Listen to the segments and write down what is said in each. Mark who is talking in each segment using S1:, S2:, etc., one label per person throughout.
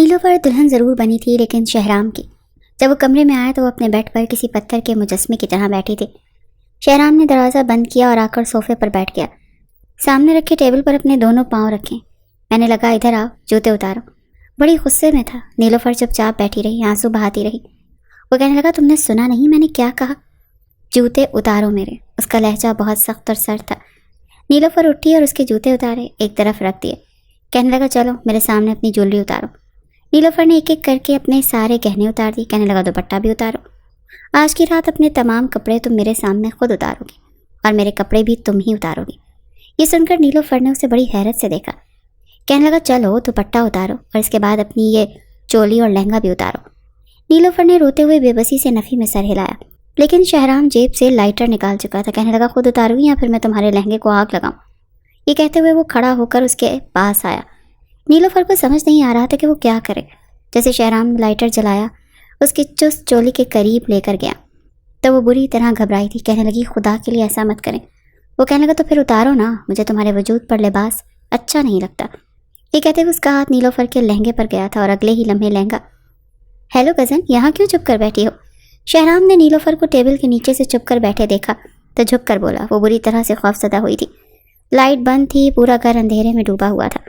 S1: نیلوفر دلہن ضرور بنی تھی لیکن شہرام کی۔ جب وہ کمرے میں آیا تو وہ اپنے بیڈ پر کسی پتھر کے مجسمے کی طرح بیٹھی تھی۔ شہرام نے دروازہ بند کیا اور آ کر صوفے پر بیٹھ گیا۔ سامنے رکھے ٹیبل پر اپنے دونوں پاؤں رکھے۔ میں نے لگا ادھر آؤ، جوتے اتارو۔ بڑی غصے میں تھا۔ نیلوفر چپ چاپ بیٹھی رہی، آنسو بہاتی رہی۔ وہ کہنے لگا تم نے سنا نہیں میں نے کیا کہا؟ جوتے اتارو میرے۔ اس کا لہجہ بہت سخت اور سرد تھا۔ نیلوفر اٹھی اور اس کے جوتے اتارے، ایک طرف رکھ دیے۔ کہنے لگا چلو میرے سامنے اپنی جویلری اتارو۔ نیلوفر نے ایک ایک کر کے اپنے سارے گہنے اتار دی۔ کہنے لگا دوپٹہ بھی اتارو۔ آج کی رات اپنے تمام کپڑے تم میرے سامنے خود اتارو گی اور میرے کپڑے بھی تم ہی اتارو گی۔ یہ سن کر نیلوفر نے اسے بڑی حیرت سے دیکھا۔ کہنے لگا چلو دوپٹہ اتارو اور اس کے بعد اپنی یہ چولی اور لہنگا بھی اتارو۔ نیلوفر نے روتے ہوئے بے بسی سے نفی میں سر ہلایا، لیکن شہرام جیب سے لائٹر نکال چکا تھا۔ کہنے لگا خود اتارو یا پھر میں تمہارے لہنگے کو آگ لگاؤں۔ یہ کہتے ہوئے وہ کھڑا ہو کر اس کے پاس آیا۔ نیلوفر کو سمجھ نہیں آ رہا تھا کہ وہ کیا کرے۔ جیسے شہرام نے لائٹر جلایا، اس کی چست چولی کے قریب لے کر گیا تو وہ بری طرح گھبرائی تھی۔ کہنے لگی خدا کے لیے ایسا مت کریں۔ وہ کہنے لگا تو پھر اتارو نا، مجھے تمہارے وجود پر لباس اچھا نہیں لگتا۔ یہ کہتے ہوئے اس کا ہاتھ نیلوفر کے لہنگے پر گیا تھا اور اگلے ہی لمحے لہنگا۔ ہیلو کزن، یہاں کیوں چھپ کر بیٹھی ہو؟ شہرام نے نیلوفر کو ٹیبل کے نیچے سے چھپ کر بیٹھے دیکھا تو جھک کر بولا۔ وہ بری طرح سے خوف زدہ ہوئی تھی۔ لائٹ بند تھی، پورا گھر اندھیرے میں ڈوبا ہوا تھا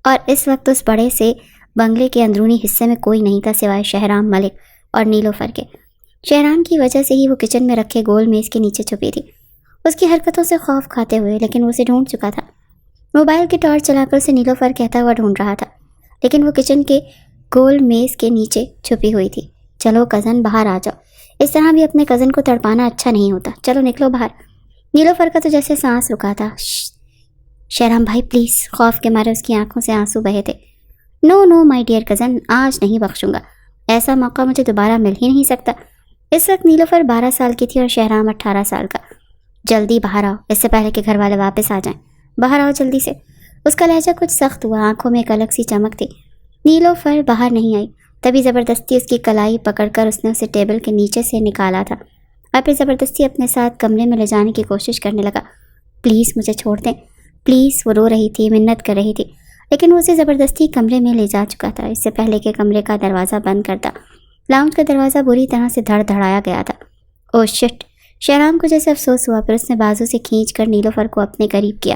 S1: اور اس وقت اس بڑے سے بنگلے کے اندرونی حصے میں کوئی نہیں تھا سوائے شہرام، ملک اور نیلوفر کے۔ شہرام کی وجہ سے ہی وہ کچن میں رکھے گول میز کے نیچے چھپی تھی، اس کی حرکتوں سے خوف کھاتے ہوئے، لیکن وہ اسے ڈھونڈ چکا تھا۔ موبائل کی ٹارچ چلا کر اسے نیلوفر کہتا ہوا ڈھونڈ رہا تھا، لیکن وہ کچن کے گول میز کے نیچے چھپی ہوئی تھی۔ چلو کزن باہر آ جاؤ، اس طرح بھی اپنے کزن کو تڑپانا اچھا نہیں ہوتا، چلو نکلو باہر۔ نیلوفر کا تو جیسے سانس رکا تھا۔ شہرام بھائی پلیز، خوف کے مارے اس کی آنکھوں سے آنسو بہے تھے۔ نو نو مائی ڈیئر کزن، آج نہیں بخشوں گا، ایسا موقع مجھے دوبارہ مل ہی نہیں سکتا۔ اس وقت نیلوفر 12 سال کی تھی اور شہرام 18 سال کا۔ جلدی باہر آؤ، اس سے پہلے کہ گھر والے واپس آ جائیں، باہر آؤ جلدی سے۔ اس کا لہجہ کچھ سخت ہوا، آنکھوں میں ایک الگ سی چمک تھی۔ نیلوفر باہر نہیں آئی، تبھی زبردستی اس کی کلائی پکڑ کر اس نے اسے ٹیبل کے نیچے سے نکالا تھا اور پھر زبردستی اپنے ساتھ کمرے میں لے جانے کی کوشش کرنے لگا۔ پلیز مجھے چھوڑ دیں پلیز، وہ رو رہی تھی، منت کر رہی تھی، لیکن وہ اسے زبردستی کمرے میں لے جا چکا تھا اس سے پہلے کہ کمرے کا دروازہ بند کرتا۔ لاؤنج کا دروازہ بری طرح سے دھڑ دھڑایا گیا تھا۔ او شٹ! شہرام کو جیسے افسوس ہوا، پھر اس نے بازو سے کھینچ کر نیلوفر کو اپنے قریب کیا۔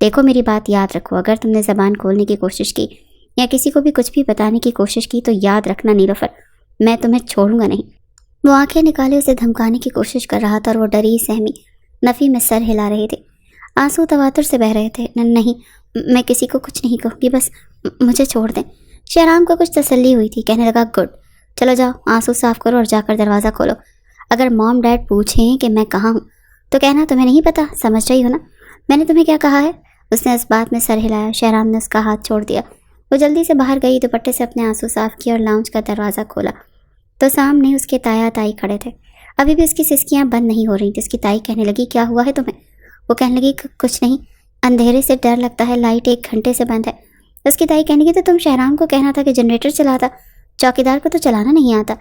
S1: دیکھو میری بات یاد رکھو، اگر تم نے زبان کھولنے کی کوشش کی یا کسی کو بھی کچھ بھی بتانے کی کوشش کی تو یاد رکھنا نیلوفر، میں تمہیں چھوڑوں گا نہیں۔ وہ آنکھیں نکالے اسے دھمکانے کی کوشش کر رہا تھا اور وہ ڈری سہمی نفی میں سر ہلا رہی تھی۔ آنسو تواتر سے بہہ رہے تھے۔ نہیں، میں کسی کو کچھ نہیں کہوں گی، بس مجھے چھوڑ دیں۔ شہرام کو کچھ تسلی ہوئی تھی، کہنے لگا گڈ، چلو جاؤ آنسو صاف کرو اور جا کر دروازہ کھولو۔ اگر موم ڈیڈ پوچھیں کہ میں کہاں ہوں تو کہنا تمہیں نہیں پتا، سمجھ رہی ہو نا میں نے تمہیں کیا کہا ہے؟ اس نے اس بات میں سر ہلایا۔ شہرام نے اس کا ہاتھ چھوڑ دیا۔ وہ جلدی سے باہر گئی، دوپٹے سے اپنے آنسو صاف کیا اور لاؤنج کا دروازہ کھولا تو سامنے اس کے تایا تائی کھڑے تھے۔ ابھی بھی اس کی سسکیاں بند نہیں ہو رہی تھیں۔ اس کی تائی کہنے لگی کیا ہوا ہے تمہیں؟ وہ کہنے لگی کچھ نہیں، اندھیرے سے ڈر لگتا ہے، لائٹ 1 گھنٹے سے بند ہے۔ اس کی تائی کہنے لگی تو تم شہرام کو کہنا تھا کہ جنریٹر چلاتا، چوکیدار کو تو چلانا نہیں آتا۔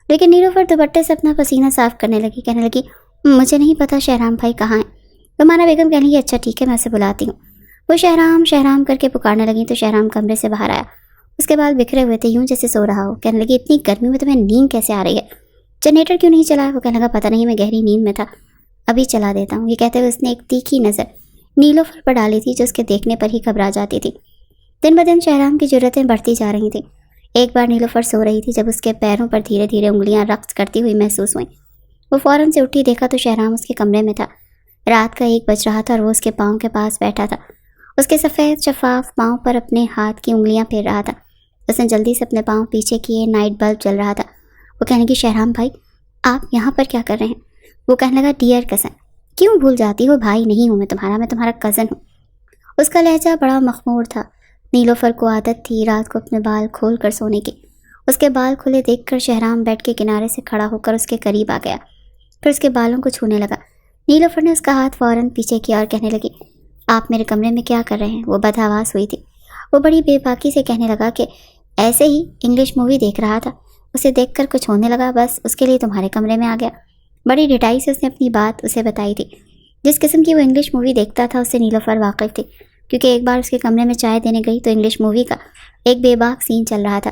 S1: لیکن نیلوفر دوپٹے سے اپنا پسینہ صاف کرنے لگی، کہنے لگی مجھے نہیں پتا شہرام بھائی کہاں ہیں۔ تمہارا بیگم کہنے لگی اچھا ٹھیک ہے میں اسے بلاتی ہوں۔ وہ شہرام شہرام کر کے پکارنے لگی تو شہرام کمرے سے باہر آیا۔ اس کے بال بکھرے ہوئے تھے، یوں جیسے سو رہا ہو۔ کہنے لگی اتنی گرمی میں تمہیں نیند کیسے آ رہی ہے؟ جنریٹر کیوں نہیں چلایا؟ وہ کہنے لگا پتہ نہیں، میں گہری نیند میں تھا، ابھی چلا دیتا ہوں۔ یہ کہتے ہوئے اس نے ایک تیکھی نظر نیلوفر پر ڈالی تھی جو اس کے دیکھنے پر ہی گھبرا جاتی تھی۔ دن بدن شہرام کی جرأتیں بڑھتی جا رہی تھیں۔ ایک بار نیلوفر سو رہی تھی جب اس کے پیروں پر دھیرے دھیرے انگلیاں رقص کرتی ہوئی محسوس ہوئیں۔ وہ فوراً سے اٹھی، دیکھا تو شہرام اس کے کمرے میں تھا۔ رات کا 1 بج رہا تھا اور وہ اس کے پاؤں کے پاس بیٹھا تھا، اس کے سفید شفاف پاؤں پر اپنے ہاتھ کی انگلیاں پھیر رہا تھا۔ اس نے جلدی سے اپنے پاؤں پیچھے کیے، نائٹ بلب جل رہا تھا۔ وہ کہنے لگی شہرام بھائی آپ یہاں پر کیا کر رہے ہیں؟ وہ کہنے لگا ڈیئر کزن، کیوں بھول جاتی ہو؟ بھائی نہیں ہوں میں تمہارا کزن ہوں۔ اس کا لہجہ بڑا مخمور تھا۔ نیلوفر کو عادت تھی رات کو اپنے بال کھول کر سونے کی۔ اس کے بال کھلے دیکھ کر شہرام بیڈ کے کنارے سے کھڑا ہو کر اس کے قریب آ گیا، پھر اس کے بالوں کو چھونے لگا۔ نیلوفر نے اس کا ہاتھ فوراً پیچھے کیا اور کہنے لگی آپ میرے کمرے میں کیا کر رہے ہیں؟ وہ بدحواس ہوئی تھی۔ وہ بڑی بے باکی سے کہنے لگا کہ ایسے ہی انگلش مووی دیکھ رہا تھا، اسے دیکھ کر کچھ ہونے لگا، بس اس کے لیے تمہارے کمرے میں آ گیا۔ بڑی ڈٹائی سے اس نے اپنی بات اسے بتائی تھی۔ جس قسم کی وہ انگلش مووی دیکھتا تھا اس سے نیلوفر واقف تھی، کیونکہ ایک بار اس کے کمرے میں چائے دینے گئی تو انگلش مووی کا ایک بے باک سین چل رہا تھا۔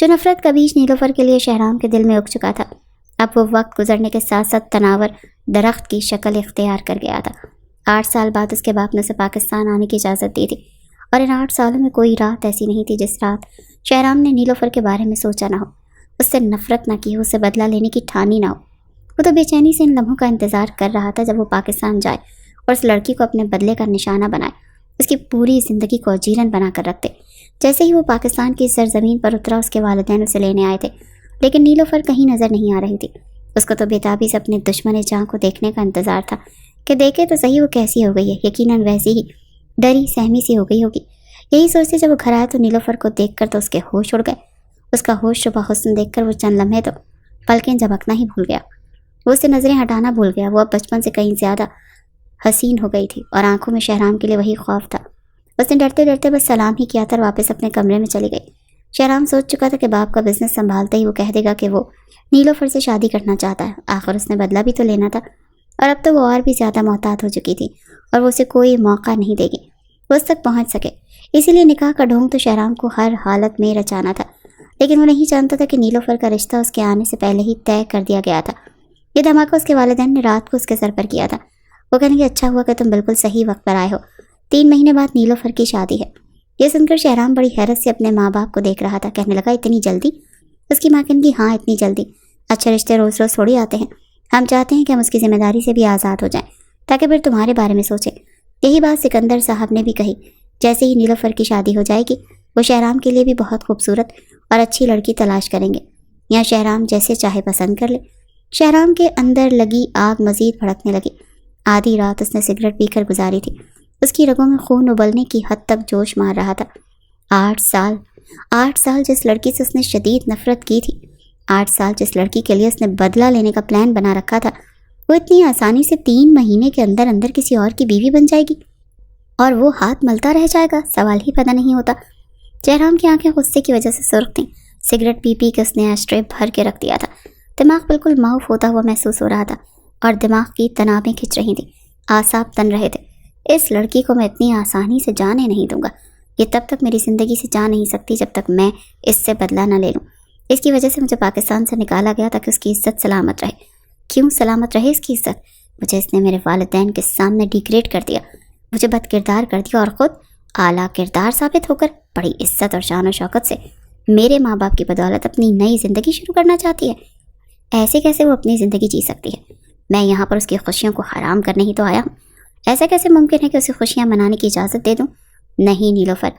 S1: جو نفرت کا بیج نیلوفر کے لیے شہرام کے دل میں اگ چکا تھا، اب وہ وقت گزرنے کے ساتھ ساتھ تناور درخت کی شکل اختیار کر گیا تھا۔ 8 سال بعد اس کے باپ نے اسے پاکستان آنے کی اجازت دی تھی، اور ان 8 سالوں میں کوئی رات ایسی نہیں تھی جس رات شہرام نے نیلوفر کے بارے میں سوچا نہ ہو، اس سے نفرت نہ کی ہو، اسے بدلہ لینے کی ٹھانی نہ ہو۔ وہ تو بے چینی سے ان لمحوں کا انتظار کر رہا تھا جب وہ پاکستان جائے اور اس لڑکی کو اپنے بدلے کا نشانہ بنائے، اس کی پوری زندگی کو اجیرن بنا کر رکھتے۔ جیسے ہی وہ پاکستان کی سرزمین پر اترا، اس کے والدین اسے لینے آئے تھے، لیکن نیلوفر کہیں نظر نہیں آ رہی تھی۔ اس کو تو بےتابی سے اپنے دشمن جاں کو دیکھنے کا انتظار تھا کہ دیکھے تو صحیح وہ کیسی ہو گئی ہے۔ یقیناً ویسی ہی ڈری سہمی سی ہو گئی ہوگی۔ یہی سوچتے جب وہ گھر آیا تو نیلوفر کو دیکھ کر تو اس کے ہوش اڑ گئے۔ اس کا ہوش شبہ حسن دیکھ کر وہ چند لمحے تو پلکیں جھپکنا ہی بھول گیا۔ وہ اسے نظریں ہٹانا بھول گیا۔ وہ اب بچپن سے کہیں زیادہ حسین ہو گئی تھی، اور آنکھوں میں شہرام کے لیے وہی خوف تھا۔ اس نے ڈرتے ڈرتے بس سلام ہی کیا تھا اور واپس اپنے کمرے میں چلی گئی۔ شہرام سوچ چکا تھا کہ باپ کا بزنس سنبھالتے ہی وہ کہہ دے گا کہ وہ نیلوفر سے شادی کرنا چاہتا ہے۔ آخر اس نے بدلہ بھی تو لینا تھا، اور اب تو وہ اور بھی زیادہ محتاط ہو چکی تھی، اور وہ اسے کوئی موقع نہیں دے گی وہ اس تک پہنچ سکے۔ اسی لیے نکاح کا ڈھونگ تو شہرام کو ہر حالت میں رچانا تھا، لیکن وہ نہیں جانتا تھا کہ نیلوفر کا رشتہ اس کے آنے سے پہلے ہی طے کر دیا گیا تھا۔ یہ دھماکہ اس کے والدین نے رات کو اس کے سر پر کیا تھا۔ وہ کہنے کہ اچھا ہوا کہ تم بالکل صحیح وقت پر آئے ہو، 3 مہینے بعد نیلوفر کی شادی ہے۔ یہ سن کر شہرام بڑی حیرت سے اپنے ماں باپ کو دیکھ رہا تھا۔ کہنے لگا اتنی جلدی؟ اس کی ماں کہنے کی ہاں اتنی جلدی، اچھے رشتے روز روز تھوڑی آتے ہیں، ہم چاہتے ہیں کہ ہم اس کی ذمہ داری سے بھی آزاد ہو جائیں تاکہ پھر تمہارے بارے میں سوچیں۔ یہی بات سکندر صاحب نے بھی کہی۔ جیسے ہی نیلوفر کی شادی ہو جائے گی وہ شہرام کے لیے بھی بہت خوبصورت اور اچھی لڑکی تلاش کریں گے، یا شہرام جیسے چاہے پسند کر لے۔ شہرام کے اندر لگی آگ مزید بھڑکنے لگی۔ آدھی رات اس نے سگریٹ پی کر گزاری تھی۔ اس کی رگوں میں خون ابلنے کی حد تک جوش مار رہا تھا۔ 8 سال جس لڑکی سے اس نے شدید نفرت کی تھی، 8 سال جس لڑکی کے لیے اس نے بدلہ لینے کا پلان بنا رکھا تھا، وہ اتنی آسانی سے 3 مہینے کے اندر اندر کسی اور کی بیوی بن جائے گی، اور وہ ہاتھ ملتا رہ جائے گا؟ سوال ہی پیدا نہیں ہوتا۔ شہرام کی آنکھیں غصے کی وجہ سے سرخ تھیں۔ سگریٹ پی پی کے اس نے ایشٹرے بھر کے رکھ دیا تھا۔ دماغ بالکل معاف ہوتا ہوا محسوس ہو رہا تھا، اور دماغ کی تنابیں کھنچ رہی تھیں، اعصاب تن رہے تھے۔ اس لڑکی کو میں اتنی آسانی سے جانے نہیں دوں گا۔ یہ تب تک میری زندگی سے جا نہیں سکتی جب تک میں اس سے بدلہ نہ لے لوں۔ اس کی وجہ سے مجھے پاکستان سے نکالا گیا تاکہ اس کی عزت سلامت رہے۔ کیوں سلامت رہے اس کی عزت؟ مجھے اس نے میرے والدین کے سامنے ڈیگریڈ کر دیا، مجھے بد کردار کر دیا، اور خود اعلیٰ کردار ثابت ہو کر بڑی عزت اور شان و شوکت سے میرے ماں باپ کی بدولت اپنی نئی زندگی شروع کرنا چاہتی ہے۔ ایسے کیسے وہ اپنی زندگی جی سکتی ہے؟ میں یہاں پر اس کی خوشیوں کو حرام کرنے ہی تو آیا ہوں۔ ایسا کیسے ممکن ہے کہ اسے خوشیاں منانے کی اجازت دے دوں؟ نہیں نیلوفر،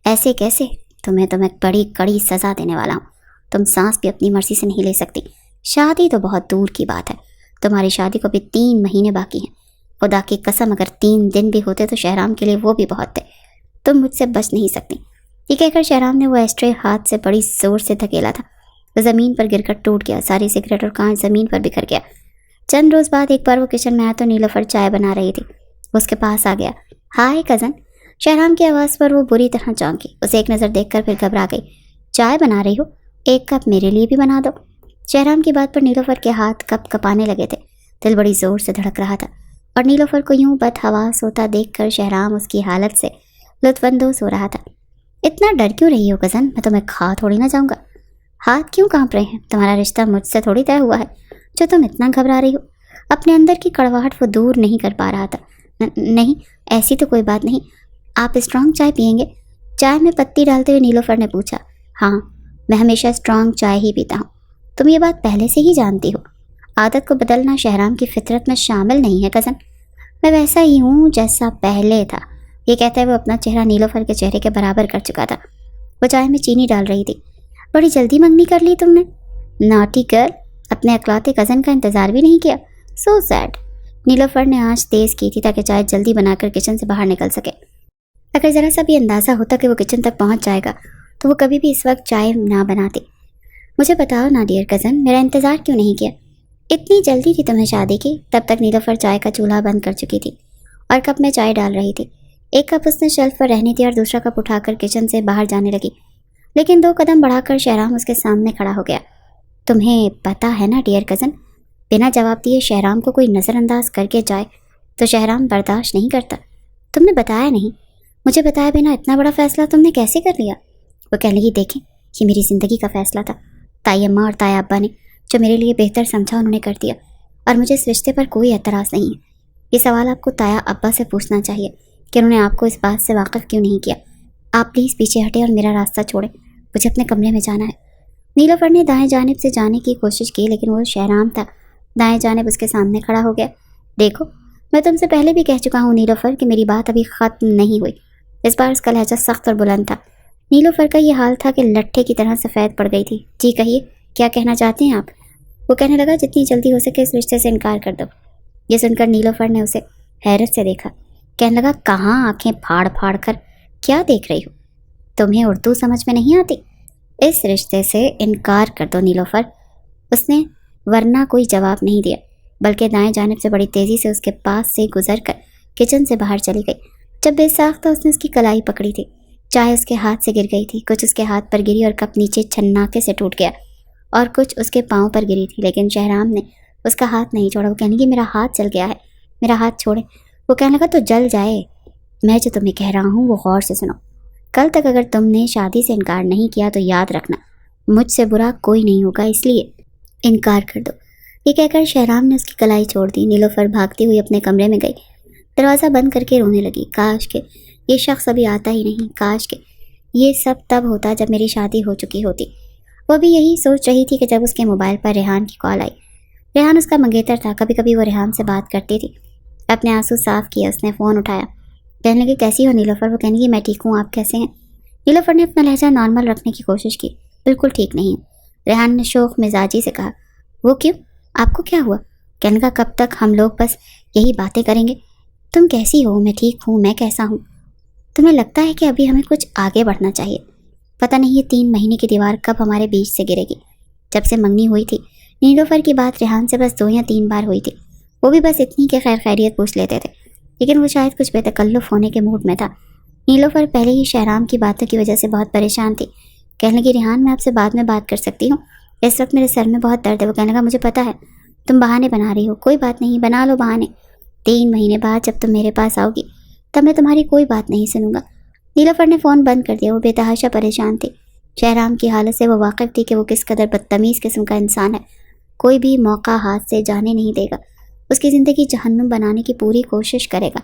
S1: ایسے کیسے؟ تمہیں تو میں بڑی کڑی سزا دینے والا ہوں۔ تم سانس بھی اپنی مرضی سے نہیں لے سکتی۔ شادی تو بہت دور کی بات ہے، تمہاری شادی کو بھی 3 مہینے باقی ہیں۔ خدا کی قسم اگر 3 دن بھی ہوتے تو شہرام کے لیے وہ بھی بہت تھے۔ تم مجھ سے بچ نہیں سکتی۔ یہ کہہ کر شہرام نے وہ ایسٹرے ہاتھ سے بڑی زور سے دھکیلا تھا، زمین پر گر کر ٹوٹ گیا۔ ساری سگریٹ اور کانچ زمین پر بکھر گیا۔ چند روز بعد ایک بار وہ کچن میں آیا تو نیلوفر چائے بنا رہی تھی۔ وہ اس کے پاس آ گیا۔ ہائے کزن۔ شہرام کی آواز پر وہ بری طرح چونکی۔ اسے ایک نظر دیکھ کر پھر گھبرا گئی۔ چائے بنا رہی ہو؟ 1 کپ میرے لیے بھی بنا دو۔ شہرام کی بات پر نیلوفر کے ہاتھ کپ کپانے لگے تھے۔ دل بڑی زور سے دھڑک رہا تھا، اور نیلوفر کو یوں بدحواس ہوتا دیکھ کر شہرام اس کی حالت سے لطف اندوز ہو رہا تھا۔ اتنا ڈر کیوں رہی ہو کزن؟ میں تمہیں کھا تھوڑی نہ جاؤں گا۔ ہاتھ کیوں کانپ رہے ہیں؟ تمہارا رشتہ مجھ سے تھوڑی طے ہوا ہے جو تم اتنا گھبرا رہی ہو۔ اپنے اندر کی کڑواہٹ وہ دور نہیں کر پا رہا تھا۔ نہیں ایسی تو کوئی بات نہیں، آپ اسٹرانگ چائے پئیں گے؟ چائے میں پتی ڈالتے ہوئے نیلوفر نے پوچھا۔ ہاں، میں ہمیشہ اسٹرانگ چائے ہی پیتا ہوں۔ تم یہ بات پہلے سے ہی جانتی ہو۔ عادت کو بدلنا شہرام کی فطرت میں شامل نہیں ہے کزن۔ میں ویسا ہی ہوں جیسا پہلے تھا۔ یہ کہتے ہوئے اپنا چہرہ نیلوفر کے چہرے کے برابر کر چکا تھا۔ وہ چائے میں چینی ڈال رہی تھی۔ بڑی جلدی منگنی کر لی تم نے۔ ناٹی گرل، اپنے اکلاتے کزن کا انتظار بھی نہیں کیا۔ سو سیڈ۔ نیلوفر نے آنچ تیز کی تھی تاکہ چائے جلدی بنا کر کچن سے باہر نکل سکے۔ اگر ذرا سا بھی اندازہ ہوتا کہ وہ کچن تک پہنچ جائے گا تو وہ کبھی بھی اس وقت چائے نہ بناتی۔ مجھے بتاؤ نا ڈیئر کزن، میرا انتظار کیوں نہیں کیا؟ اتنی جلدی تھی تمہیں شادی کی؟ تب تک نیلوفر چائے کا چولہا بند کر چکی تھی اور کپ میں چائے ڈال رہی تھی۔ 1 کپ اس نے شیلف پر رہنی تھی اور دوسرا کپ اٹھا کر کچن سے باہر جانے لگی، لیکن 2 قدم بڑھا کر شہرام اس کے سامنے کھڑا ہو گیا۔ تمہیں پتہ ہے نا ڈیئر کزن، بنا جواب دیے شہرام کو کوئی نظر انداز کر کے جائے تو شہرام برداشت نہیں کرتا۔ تم نے بتایا نہیں، مجھے بتایا بنا اتنا بڑا فیصلہ تم نے کیسے کر لیا؟ وہ کہنے لگی دیکھیں، یہ میری زندگی کا فیصلہ تھا. تائی اماں اور تایا ابا نے جو میرے لیے بہتر سمجھا انہوں نے کر دیا، اور مجھے اس رشتے پر کوئی اعتراض نہیں ہے. یہ سوال آپ کو تایا ابا سے پوچھنا چاہیے کہ انہوں نے آپ کو اس بات سے واقف کیوں نہیں کیا. آپ پلیز پیچھے ہٹیں اور میرا راستہ چھوڑیں، مجھے اپنے کمرے میں جانا ہے. نیلوفر نے دائیں جانب سے جانے کی کوشش کی، لیکن وہ شہرام تھا دائیں جانب اس کے سامنے کھڑا ہو گیا. دیکھو، میں تم سے پہلے بھی کہہ چکا ہوں نیلوفر کہ میری بات ابھی ختم نہیں ہوئی. اس بار اس کا لہجہ سخت اور بلند تھا. نیلوفر کا یہ حال تھا کہ لٹھے کی طرح سفید پڑ گئی تھی. جی کہیے، کیا کہنا چاہتے ہیں آپ؟ وہ کہنے لگا جتنی جلدی ہو سکے اس رشتے سے انکار کر دو. یہ سن کر نیلوفر نے اسے حیرت سے دیکھا. کہنے لگا کہاں آنکھیں پھاڑ پھاڑ کر کیا دیکھ رہی ہو؟ تمہیں اردو سمجھ میں نہیں آتی؟ اس رشتے سے انکار کر دو نیلوفر. اس نے ورنہ کوئی جواب نہیں دیا، بلکہ دائیں جانب سے بڑی تیزی سے اس کے پاس سے گزر کر کچن سے باہر چلی گئی. جب بے ساختہ اس نے اس کی کلائی پکڑی تھی، چائے اس کے ہاتھ سے گر گئی تھی. کچھ اس کے ہاتھ پر گری اور کپ نیچے چھناکے سے ٹوٹ گیا، اور کچھ اس کے پاؤں پر گری تھی. لیکن شہرام نے اس کا ہاتھ نہیں چھوڑا. وہ کہنے لگی میرا ہاتھ جل گیا ہے، میرا ہاتھ چھوڑے. وہ کہنے لگا تو جل جائے، میں جو تمہیں کہہ رہا ہوں وہ غور سے سنو. کل تک اگر تم نے شادی سے انکار نہیں کیا تو یاد رکھنا مجھ سے برا کوئی نہیں ہوگا، اس لیے انکار کر دو. یہ کہہ کر شہرام نے اس کی کلائی چھوڑ دی. نیلوفر بھاگتی ہوئی اپنے کمرے میں گئی، دروازہ بند کر کے رونے لگی. کاش کہ یہ شخص ابھی آتا ہی نہیں، کاش کہ یہ سب تب ہوتا جب میری شادی ہو چکی ہوتی. وہ بھی یہی سوچ رہی تھی کہ جب اس کے موبائل پر ریحان کی کال آئی. ریحان اس کا منگیتر تھا، کبھی کبھی وہ ریحان سے بات کرتی تھی. اپنے آنسو صاف کیا، اس نے فون اٹھایا. کہنے لگی کیسی ہو نیلوفر؟ وہ کہنے لگی میں ٹھیک ہوں، آپ کیسے ہیں؟ نیلوفر نے اپنا لہجہ نارمل رکھنے کی کوشش کی. بالکل ٹھیک نہیں ہوں. ریحان نے شوخ مزاجی سے کہا. وہ کیوں؟ آپ کو کیا ہوا؟ کہنے لگا کب تک ہم لوگ بس یہی باتیں کریں گے؟ تم کیسی ہو؟ میں ٹھیک ہوں. میں کیسا ہوں؟ تمہیں لگتا ہے کہ ابھی ہمیں کچھ آگے بڑھنا چاہیے؟ پتہ نہیں یہ 3 مہینے کی دیوار کب ہمارے بیچ سے گرے گی. جب سے منگنی ہوئی تھی نیلوفر کی بات ریحان سے بس 2 یا 3 بار ہوئی تھی. وہ بھی بس اتنی کہ خیر خیریت پوچھ لیتے تھے، لیکن وہ شاید کچھ بے تکلف ہونے کے موڈ میں تھا. نیلوفر پہلے ہی شہرام کی باتوں کی وجہ سے بہت پریشان تھی. کہنے لگی ریحان میں آپ سے بعد میں بات کر سکتی ہوں، اس وقت میرے سر میں بہت درد ہے. وہ کہنے لگا مجھے پتہ ہے تم بہانے بنا رہی ہو، کوئی بات نہیں، بنا لو بہانے. 3 مہینے بعد جب تم میرے پاس آؤ گی تب میں تمہاری کوئی بات نہیں سنوں گا. نیلوفر نے فون بند کر دیا. وہ بے تحاشا پریشان تھی. شہرام کی حالت سے وہ واقف تھی کہ وہ کس قدر بدتمیز قسم کا انسان ہے. کوئی بھی موقع ہاتھ سے جانے نہیں دے گا. اس کی زندگی جہنم بنانے کی پوری کوشش کرے گا.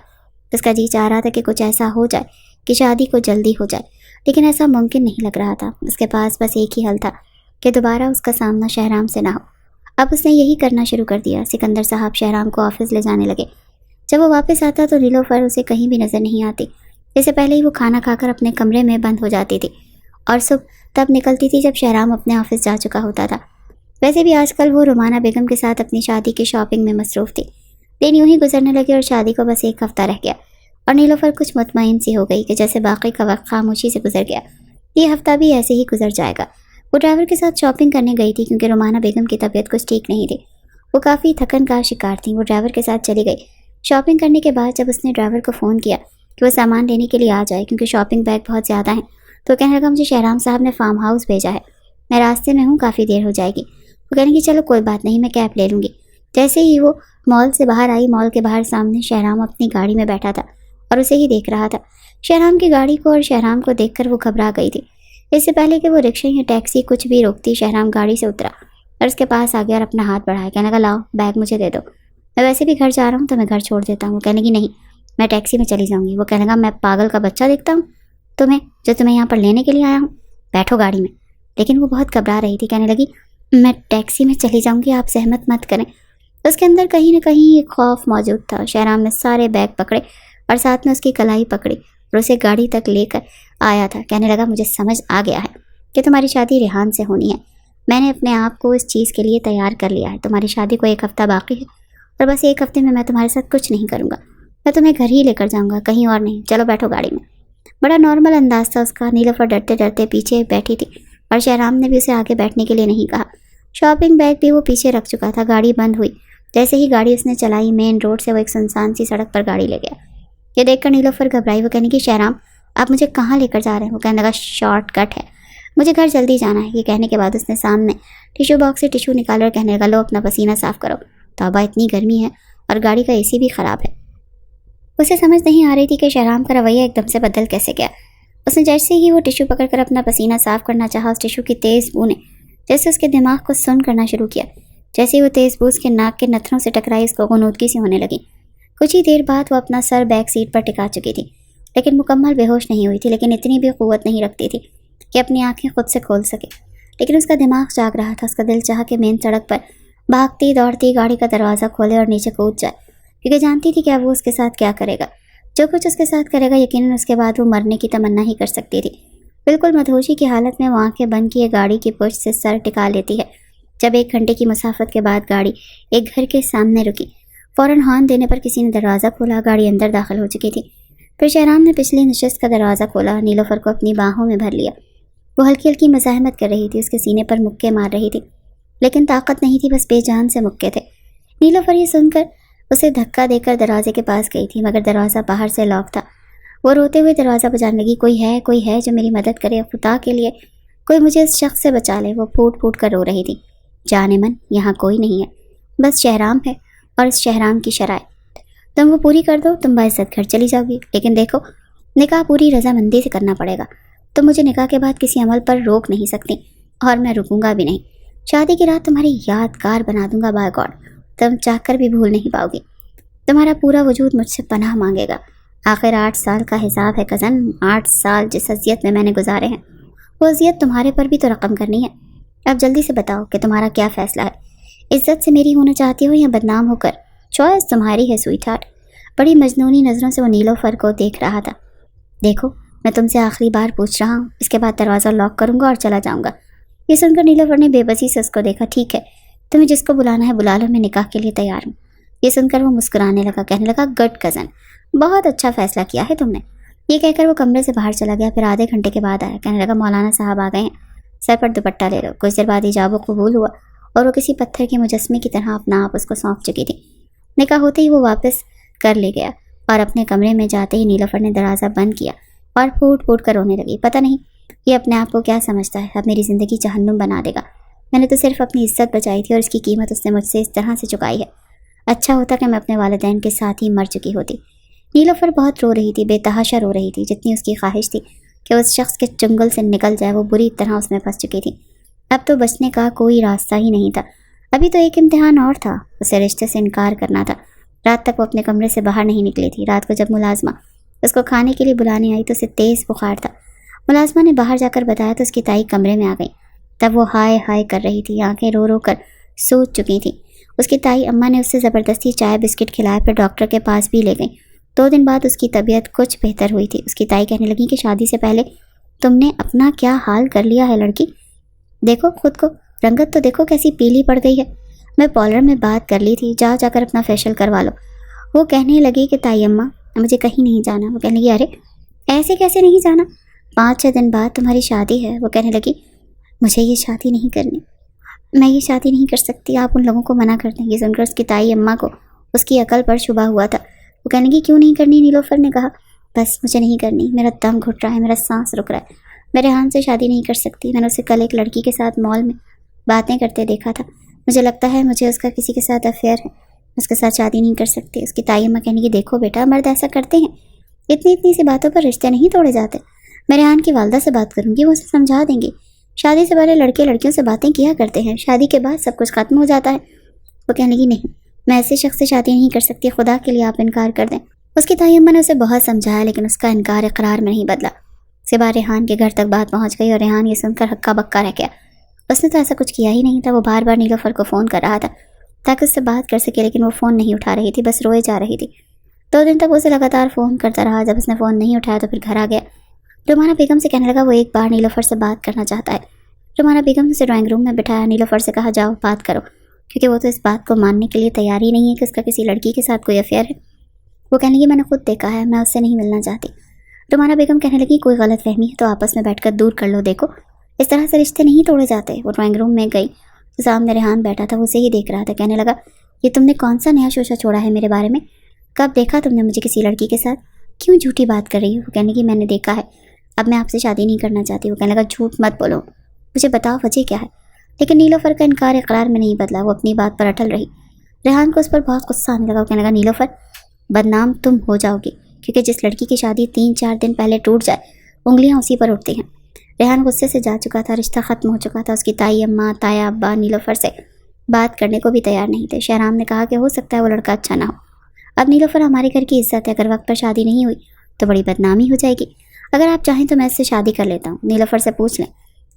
S1: اس کا جی چاہ رہا تھا کہ کچھ ایسا ہو جائے کہ شادی کو جلدی ہو جائے، لیکن ایسا ممکن نہیں لگ رہا تھا. اس کے پاس بس ایک ہی حل تھا کہ دوبارہ اس کا سامنا شہرام سے نہ ہو. اب اس نے یہی کرنا شروع کر دیا. سکندر صاحب شہرام کو آفس لے جانے لگے. جب وہ واپس آتا تو نیلوفر اسے کہیں بھی نظر نہیں آتی. اس سے پہلے ہی وہ کھانا کھا کر اپنے کمرے میں بند ہو جاتی تھی، اور صبح تب نکلتی تھی جب شہرام اپنے آفس جا چکا ہوتا تھا. ویسے بھی آج کل وہ رومانہ بیگم کے ساتھ اپنی شادی کی شاپنگ میں مصروف تھی. دن یوں ہی گزرنے لگے اور شادی کو بس 1 ہفتہ رہ گیا، اور نیلوفر کچھ مطمئن سی ہو گئی کہ جیسے باقی کا وقت خاموشی سے گزر گیا، یہ ہفتہ بھی ایسے ہی گزر جائے گا. وہ ڈرائیور کے ساتھ شاپنگ کرنے گئی تھی کیونکہ رومانہ بیگم کی طبیعت کچھ ٹھیک نہیں تھی. وہ کافی تھکن کا شکار تھیں. وہ ڈرائیور کے ساتھ چلی گئی. شاپنگ کرنے کے بعد جب اس نے ڈرائیور کو فون کیا کہ وہ سامان لینے کے لیے آ جائے کیونکہ شاپنگ بیگ بہت زیادہ ہیں، تو کہنے لگا مجھے شہرام صاحب نے فارم ہاؤس بھیجا ہے، میں راستے میں ہوں، کافی دیر ہو جائے گی. وہ کہنے کی چلو کوئی بات نہیں، میں کیب لے لوں گی. جیسے ہی وہ مال سے باہر آئی، مال کے باہر سامنے شہرام اپنی گاڑی میں بیٹھا تھا اور اسے ہی دیکھ رہا تھا. شہرام کی گاڑی کو اور شہرام کو دیکھ کر وہ گھبرا گئی تھی. اس سے پہلے کہ وہ رکشے یا ٹیکسی کچھ بھی روکتی، شہرام گاڑی سے اترا اور اس کے پاس آ گیا اور اپنا ہاتھ بڑھایا. کہنے لگا لاؤ بیگ مجھے دے دو، میں ویسے بھی گھر جا رہا ہوں تو میں گھر چھوڑ دیتا ہوں. وہ کہنے کی نہیں، میں ٹیکسی میں چلی جاؤں گی. وہ کہنے لگا میں پاگل کا بچہ دیکھتا ہوں تمہیں، جو تمہیں یہاں پر لینے کے لیے آیا ہوں، بیٹھو گاڑی میں. لیکن وہ بہت گھبرا رہی تھی. کہنے لگی میں ٹیکسی میں چلی جاؤں گی، آپ زحمت مت کریں. اس کے اندر کہیں نہ کہیں ایک خوف موجود تھا. شہرام نے سارے بیگ پکڑے اور ساتھ میں اس کی کلائی پکڑی اور اسے گاڑی تک لے کر آیا تھا. کہنے لگا مجھے سمجھ آ گیا ہے کہ تمہاری شادی ریحان سے ہونی ہے. میں نے اپنے آپ کو اس چیز کے لیے تیار کر لیا ہے. تمہاری شادی کو 1 ہفتہ باقی ہے اور بس 1 ہفتے میں تمہارے ساتھ کچھ نہیں کروں گا. میں تمہیں گھر ہی لے کر جاؤں گا، کہیں اور نہیں. چلو بیٹھو گاڑی میں. بڑا نارمل انداز تھا اس کا. نیلوفر ڈرتے ڈرتے پیچھے بیٹھی تھی اور شہرام نے بھی اسے آگے بیٹھنے کے لیے نہیں کہا. شاپنگ بیگ بھی وہ پیچھے رکھ چکا تھا. گاڑی بند ہوئی. جیسے ہی گاڑی اس نے چلائی، مین روڈ سے وہ ایک سنسان سی سڑک پر گاڑی لے گیا. یہ دیکھ کر نیلوفر گھبرائی. وہ کہنے کی شہرام آپ مجھے کہاں لے کر جا رہے ہیں؟ وہ کہنے لگا شارٹ کٹ ہے، مجھے گھر جلدی جانا ہے. یہ کہنے کے بعد اس نے سامنے ٹیشو باکس سے ٹیشو نکالا اور کہنے لگا لو اپنا پسینہ صاف کرو. توبہ اتنی گرمی ہے اور گاڑی کا AC بھی خراب ہے. اسے سمجھ نہیں آ رہی تھی کہ شہرام کا رویہ ایک دم سے بدل کیسے گیا. اس نے جیسے ہی وہ ٹشو پکڑ کر اپنا پسینہ صاف کرنا چاہا، اس ٹشو کی تیز بو نے جیسے اس کے دماغ کو سن کرنا شروع کیا۔ جیسے وہ تیز بو اس کے ناک کے نتھنوں سے ٹکرائی، اس کو غنودگی سی ہونے لگی۔ کچھ ہی دیر بعد وہ اپنا سر بیک سیٹ پر ٹکا چکی تھی، لیکن مکمل بے ہوش نہیں ہوئی تھی، لیکن اتنی بھی قوت نہیں رکھتی تھی کہ اپنی آنکھیں خود سے کھول سکے۔ لیکن اس کا دماغ جاگ رہا تھا۔ اس کا دل چاہا کہ مین سڑک پر بھاگتی دوڑتی گاڑی کا دروازہ کھولے اور نیچے کود جائے، کیونکہ جانتی تھی کہ اب وہ اس کے ساتھ کیا کرے گا۔ جو کچھ اس کے ساتھ کرے گا یقیناً اس کے بعد وہ مرنے کی تمنا ہی کر سکتی تھی۔ بالکل مدہوشی کی حالت میں وہ آنکھیں بند کیے گاڑی کی پشت سے سر ٹکا لیتی ہے۔ جب 1 گھنٹے کی مسافت کے بعد گاڑی ایک گھر کے سامنے رکی، فوراً ہارن دینے پر کسی نے دروازہ کھولا۔ گاڑی اندر داخل ہو چکی تھی۔ پھر شہرام نے پچھلی نشست کا دروازہ کھولا، نیلوفر کو اپنی باہوں میں بھر لیا۔ وہ ہلکی ہلکی مزاحمت کر رہی تھی، اس کے سینے پر مکے مار رہی تھی، لیکن طاقت نہیں تھی، بس بے جان سے مکے تھے۔ نیلوفر یہ سن کر اسے دھکا دے کر دروازے کے پاس گئی تھی، مگر دروازہ باہر سے لاک تھا۔ وہ روتے ہوئے دروازہ بجانے لگی، کوئی ہے جو میری مدد کرے، خدا کے لیے کوئی مجھے اس شخص سے بچا لے۔ وہ پھوٹ پھوٹ کر رو رہی تھی۔ جانے من، یہاں کوئی نہیں ہے، بس شہرام ہے اور اس شہرام کی شرائط تم وہ پوری کر دو، تم باعزت گھر چلی جاؤ گی، لیکن دیکھو نکاح پوری رضامندی سے کرنا پڑے گا۔ تم مجھے نکاح کے بعد کسی عمل پر روک نہیں سکتی، اور میں رکوں گا بھی نہیں۔ شادی کی رات تمہاری یادگار بنا دوں گا، بائی گاڈ، تم چاہ کر بھی بھول نہیں پاؤ گی۔ تمہارا پورا وجود مجھ سے پناہ مانگے گا۔ آخر 8 سال کا حساب ہے کزن، 8 سال جس اذیت میں نے گزارے ہیں، وہ اذیت تمہارے پر بھی تو رقم کرنی ہے۔ اب جلدی سے بتاؤ کہ تمہارا کیا فیصلہ ہے، عزت سے میری ہونا چاہتی ہو یا بدنام ہو کر؟ چوائس تمہاری ہے سویٹ ہارٹ۔ بڑی مجنونی نظروں سے وہ نیلوفر کو دیکھ رہا تھا۔ دیکھو میں تم سے آخری بار پوچھ رہا ہوں، اس کے بعد دروازہ لاک کروں گا اور چلا جاؤں گا۔ یہ سن کر نیلوفر نے بے بسی سے اس کو دیکھا۔ ٹھیک ہے، تمہیں جس کو بلانا ہے بلا لو، میں نکاح کے لیے تیار ہوں۔ یہ سن کر وہ مسکرانے لگا، کہنے لگا گڈ کزن، بہت اچھا فیصلہ کیا ہے تم نے۔ یہ کہہ کر وہ کمرے سے باہر چلا گیا۔ پھر آدھے گھنٹے کے بعد آیا، کہنے لگا مولانا صاحب آ گئے ہیں، سر پر دوپٹہ لے لو۔ کچھ دیر بعد ایجاب و قبول ہوا اور وہ کسی پتھر کے مجسمے کی طرح اپنا آپ اس کو سونپ چکی تھی۔ نکاح ہوتے ہی وہ واپس کر لے گیا اور اپنے کمرے میں جاتے ہی نیلوفر نے دروازہ بند کیا اور پھوٹ پھوٹ کر رونے لگی۔ پتہ نہیں یہ اپنے آپ کو کیا سمجھتا ہے، اب میری زندگی جہنم بنا دے گا۔ میں نے تو صرف اپنی عزت بچائی تھی اور اس کی قیمت اس نے مجھ سے اس طرح سے چکائی ہے۔ اچھا ہوتا کہ میں اپنے والدین کے ساتھ ہی مر چکی ہوتی۔ نیلوفر بہت رو رہی تھی، بے تحاشا رو رہی تھی، جتنی اس کی خواہش تھی کہ اس شخص کے چنگل سے نکل جائے، وہ بری طرح اس میں پھنس چکی تھی۔ اب تو بچنے کا کوئی راستہ ہی نہیں تھا۔ ابھی تو ایک امتحان اور تھا، اسے رشتے سے انکار کرنا تھا۔ رات تک وہ اپنے کمرے سے باہر نہیں نکلی تھی۔ رات کو جب ملازمہ اس کو کھانے کے لیے بلانے آئی تو اسے تیز بخار تھا۔ ملازمہ نے باہر جا کر بتایا تو اس کی تائی کمرے میں آ گئی۔ تب وہ ہائے ہائے کر رہی تھی، آنکھیں رو رو کر سوج چکی تھیں۔ اس کی تائی اماں نے اسے زبردستی چائے بسکٹ کھلائے، پھر ڈاکٹر کے پاس بھی لے گئی۔ 2 دن بعد اس کی طبیعت کچھ بہتر ہوئی تھی۔ اس کی تائی کہنے لگی کہ شادی سے پہلے تم نے اپنا کیا حال کر لیا ہے لڑکی، دیکھو خود کو، رنگت تو دیکھو کیسی پیلی پڑ گئی ہے۔ میں پارلر میں بات کر لی تھی، جا کر اپنا فیشل کروا لو۔ وہ کہنے لگی کہ تائی اماں مجھے کہیں نہیں جانا۔ وہ کہنے لگی ارے ایسے کیسے نہیں جانا، 5-6 دن بعد تمہاری شادی ہے۔ وہ کہنے لگی مجھے یہ شادی نہیں کرنی، میں یہ شادی نہیں کر سکتی، آپ ان لوگوں کو منع کر دیں۔ یہ سن کر اس کی تائی اماں کو اس کی عقل پر شبہ ہوا تھا۔ وہ کہنے لگی کیوں نہیں کرنی؟ نیلوفر نے کہا بس مجھے نہیں کرنی، میرا دم گھٹ رہا ہے، میرا سانس رک رہا ہے، میں ریحان سے شادی نہیں کر سکتی۔ میں نے اسے کل ایک لڑکی کے ساتھ مال میں باتیں کرتے دیکھا تھا، مجھے لگتا ہے مجھے اس کا کسی کے ساتھ افیئر ہے، اس کے ساتھ شادی نہیں کر سکتی۔ اس کی تائی اماں کہنے کی دیکھو بیٹا، مرد ایسا کرتے ہیں، اتنی سی باتوں پر رشتے نہیں توڑے جاتے۔ میں ریحان کی والدہ سے بات کروں گی، وہ اسے سمجھا دیں گی۔ شادی سے پہلے لڑکے لڑکیوں سے باتیں کیا کرتے ہیں، شادی کے بعد سب کچھ ختم ہو جاتا ہے۔ وہ کہنے لگی نہیں، میں ایسے شخص سے شادی نہیں کر سکتی، خدا کے لیے آپ انکار کر دیں۔ اس کی تائی اماں نے اسے بہت سمجھایا، لیکن اس کا انکار اقرار میں نہیں بدلا۔ صبح ریحان کے گھر تک بات پہنچ گئی اور ریحان یہ سن کر ہکا بکا رہ گیا۔ اس نے تو ایسا کچھ کیا ہی نہیں تھا۔ وہ بار بار نیلوفر کو فون کر رہا تھا تاکہ اس سے بات کر سکے، لیکن وہ فون نہیں اٹھا رہی تھی، بس روئے جا رہی تھی۔ 2 دن تک وہ اسے لگاتار فون کرتا رہا۔ جب اس نے فون نہیں اٹھایا تو پھر گھر آ گیا۔ رومانہ بیگم سے کہنے لگا وہ ایک بار نیلوفر سے بات کرنا چاہتا ہے۔ رومانہ بیگم نے اسے ڈرائنگ روم میں بٹھایا، نیلوفر سے کہا جاؤ بات کرو، کیونکہ وہ تو اس بات کو ماننے کے لیے تیار ہی نہیں ہے کہ اس کا کسی لڑکی کے ساتھ کوئی افیئر ہے۔ وہ کہنے لگی میں نے خود دیکھا ہے، میں اس سے نہیں ملنا چاہتی۔ رومانہ بیگم کہنے لگی کوئی غلط فہمی ہے تو آپس میں بیٹھ کر دور کر لو، دیکھو اس طرح سے رشتے نہیں توڑے جاتے۔ وہ ڈرائنگ روم میں گئی تو سامنے ریحان بیٹھا تھا، وہ اسے ہی دیکھ رہا تھا۔ کہنے لگا یہ تم نے کون سا نیا شوشہ چھوڑا ہے میرے بارے میں؟ کب دیکھا تم نے مجھے کسی لڑکی کے ساتھ؟ کیوں جھوٹی بات کر رہی ہو؟ وہ کہنے لگی میں نے دیکھا ہے، اب میں آپ سے شادی نہیں کرنا چاہتی۔ وہ کہنے لگا جھوٹ مت بولو، مجھے بتاؤ وجہ کیا ہے؟ لیکن نیلوفر کا انکار اقرار میں نہیں بدلا، وہ اپنی بات پر اٹل رہی۔ ریحان کو اس پر بہت غصہ آنے لگا۔ وہ کہنے لگا نیلوفر بدنام تم ہو جاؤ گی، کیونکہ جس لڑکی کی شادی 3-4 دن پہلے ٹوٹ جائے انگلیاں اسی پر اٹھتی ہیں۔ ریحان غصے سے جا چکا تھا، رشتہ ختم ہو چکا تھا، اس کی تائی اماں، تایا ابا نیلوفر سے بات کرنے کو بھی تیار نہیں تھے۔ شہرام نے کہا کہ ہو سکتا ہے وہ لڑکا اچھا نہ ہو، اب نیلوفر ہمارے گھر کی عزت ہے، اگر وقت پر شادی نہیں ہوئی تو بڑی بدنامی ہو جائے گی، اگر آپ چاہیں تو میں اس سے شادی کر لیتا ہوں، نیلوفر سے پوچھ لیں۔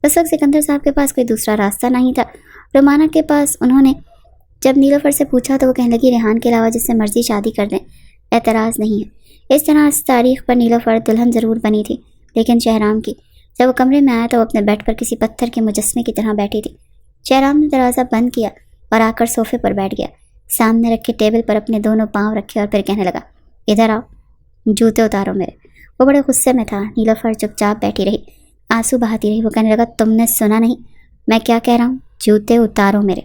S1: اس وقت سکندر صاحب کے پاس کوئی دوسرا راستہ نہیں تھا، رومانہ کے پاس انہوں نے جب نیلوفر سے پوچھا تو وہ کہنے لگی ریحان کے علاوہ جس سے مرضی شادی کر دیں، اعتراض نہیں ہے۔ اس طرح اس تاریخ پر نیلوفر دلہن ضرور بنی تھی، لیکن شہرام کی۔ جب وہ کمرے میں آیا تو وہ اپنے بیڈ پر کسی پتھر کے مجسمے کی طرح بیٹھی تھی۔ شہرام نے دروازہ بند کیا اور آ کر صوفے پر بیٹھ گیا، سامنے رکھے ٹیبل پر اپنے دونوں پاؤں رکھے اور پھر کہنے لگا، ادھر آؤ، جوتے اتارو میرے۔ وہ بڑے غصے میں تھا۔ نیلوفر چپ چاپ بیٹھی رہی، آنسو بہاتی رہی۔ وہ کہنے لگا، تم نے سنا نہیں، میں کیا کہہ رہا ہوں، جوتے اتارو میرے۔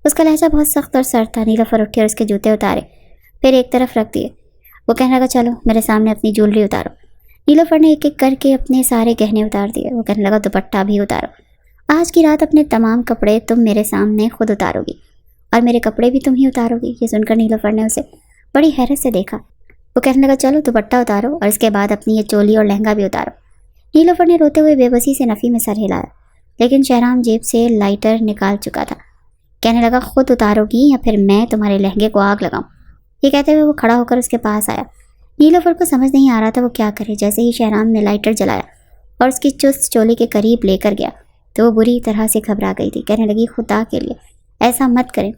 S1: اس کا لہجہ بہت سخت اور سرد تھا۔ نیلوفر اٹھی اور اس کے جوتے اتارے، پھر ایک طرف رکھ دیے۔ وہ کہنے لگا، چلو میرے سامنے اپنی جولری اتارو۔ نیلوفر نے ایک ایک کر کے اپنے سارے گہنے اتار دیے۔ وہ کہنے لگا، دوپٹہ بھی اتارو، آج کی رات اپنے تمام کپڑے تم میرے سامنے خود اتارو گی اور میرے کپڑے بھی تم ہی اتارو گی۔ یہ سن کر نیلوفر نے اسے بڑی حیرت سے دیکھا۔ وہ کہنے لگا، چلو دوپٹہ اتارو اور اس کے بعد اپنی یہ چولی اور لہنگا بھی اتارو۔ نیلوفر نے روتے ہوئے بے بسی سے نفی میں سر ہلایا، لیکن شہرام جیب سے لائٹر نکال چکا تھا۔ کہنے لگا، خود اتارو گی یا پھر میں تمہارے لہنگے کو آگ لگاؤں۔ یہ کہتے ہوئے وہ کھڑا ہو کر اس کے پاس آیا۔ نیلوفر کو سمجھ نہیں آ رہا تھا وہ کیا کرے۔ جیسے ہی شہرام نے لائٹر جلایا اور اس کی چست چولی کے قریب لے کر گیا تو وہ بری طرح سے گھبرا گئی تھی۔ کہنے لگی، خدا کے لیے ایسا مت کریں۔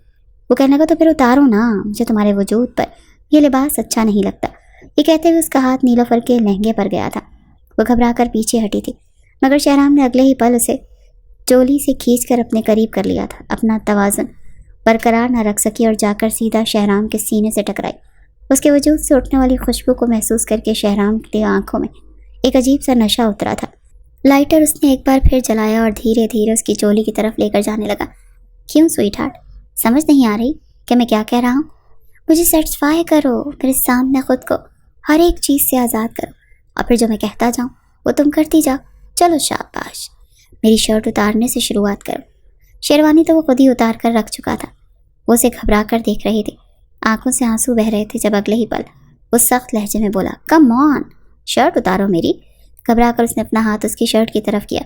S1: وہ کہنے لگا، تو پھر اتارو نا، مجھے تمہارے وجود پر یہ لباس اچھا نہیں لگتا۔ یہ کہتے ہوئے اس کا ہاتھ نیلوفر کے لہنگے پر گیا تھا۔ وہ گھبرا کر پیچھے ہٹی تھی، مگر شہرام نے اگلے ہی پل اسے چولی سے کھینچ کر اپنے قریب کر لیا تھا۔ اپنا توازن برقرار نہ رکھ سکی اور جا کر سیدھا شہرام کے سینے سے ٹکرائی۔ اس کے وجود سے اٹھنے والی خوشبو کو محسوس کر کے شہرام کی آنکھوں میں ایک عجیب سا نشہ اترا تھا۔ لائٹر اس نے ایک بار پھر جلایا اور دھیرے دھیرے اس کی چولی کی طرف لے کر جانے لگا۔ کیوں سویٹ ہارٹ، سمجھ نہیں آ رہی کہ میں کیا کہہ رہا ہوں؟ مجھے سیٹسفائی کرو، پھر سامنے خود کو ہر ایک چیز سے آزاد کرو، اور پھر جو میں کہتا جاؤں وہ تم کرتی جاؤ۔ چلو شاباش، میری شرٹ اتارنے سے شروعات کرو۔ شیروانی تو وہ خود ہی اتار کر رکھ چکا تھا۔ وہ اسے گھبرا کر دیکھ رہی تھی، آنکھوں سے آنسو بہ رہے تھے جب اگلے ہی پل وہ سخت لہجے میں بولا، کم آن، شرٹ اتارو میری۔ گھبرا کر اس نے اپنا ہاتھ اس کی شرٹ کی طرف کیا۔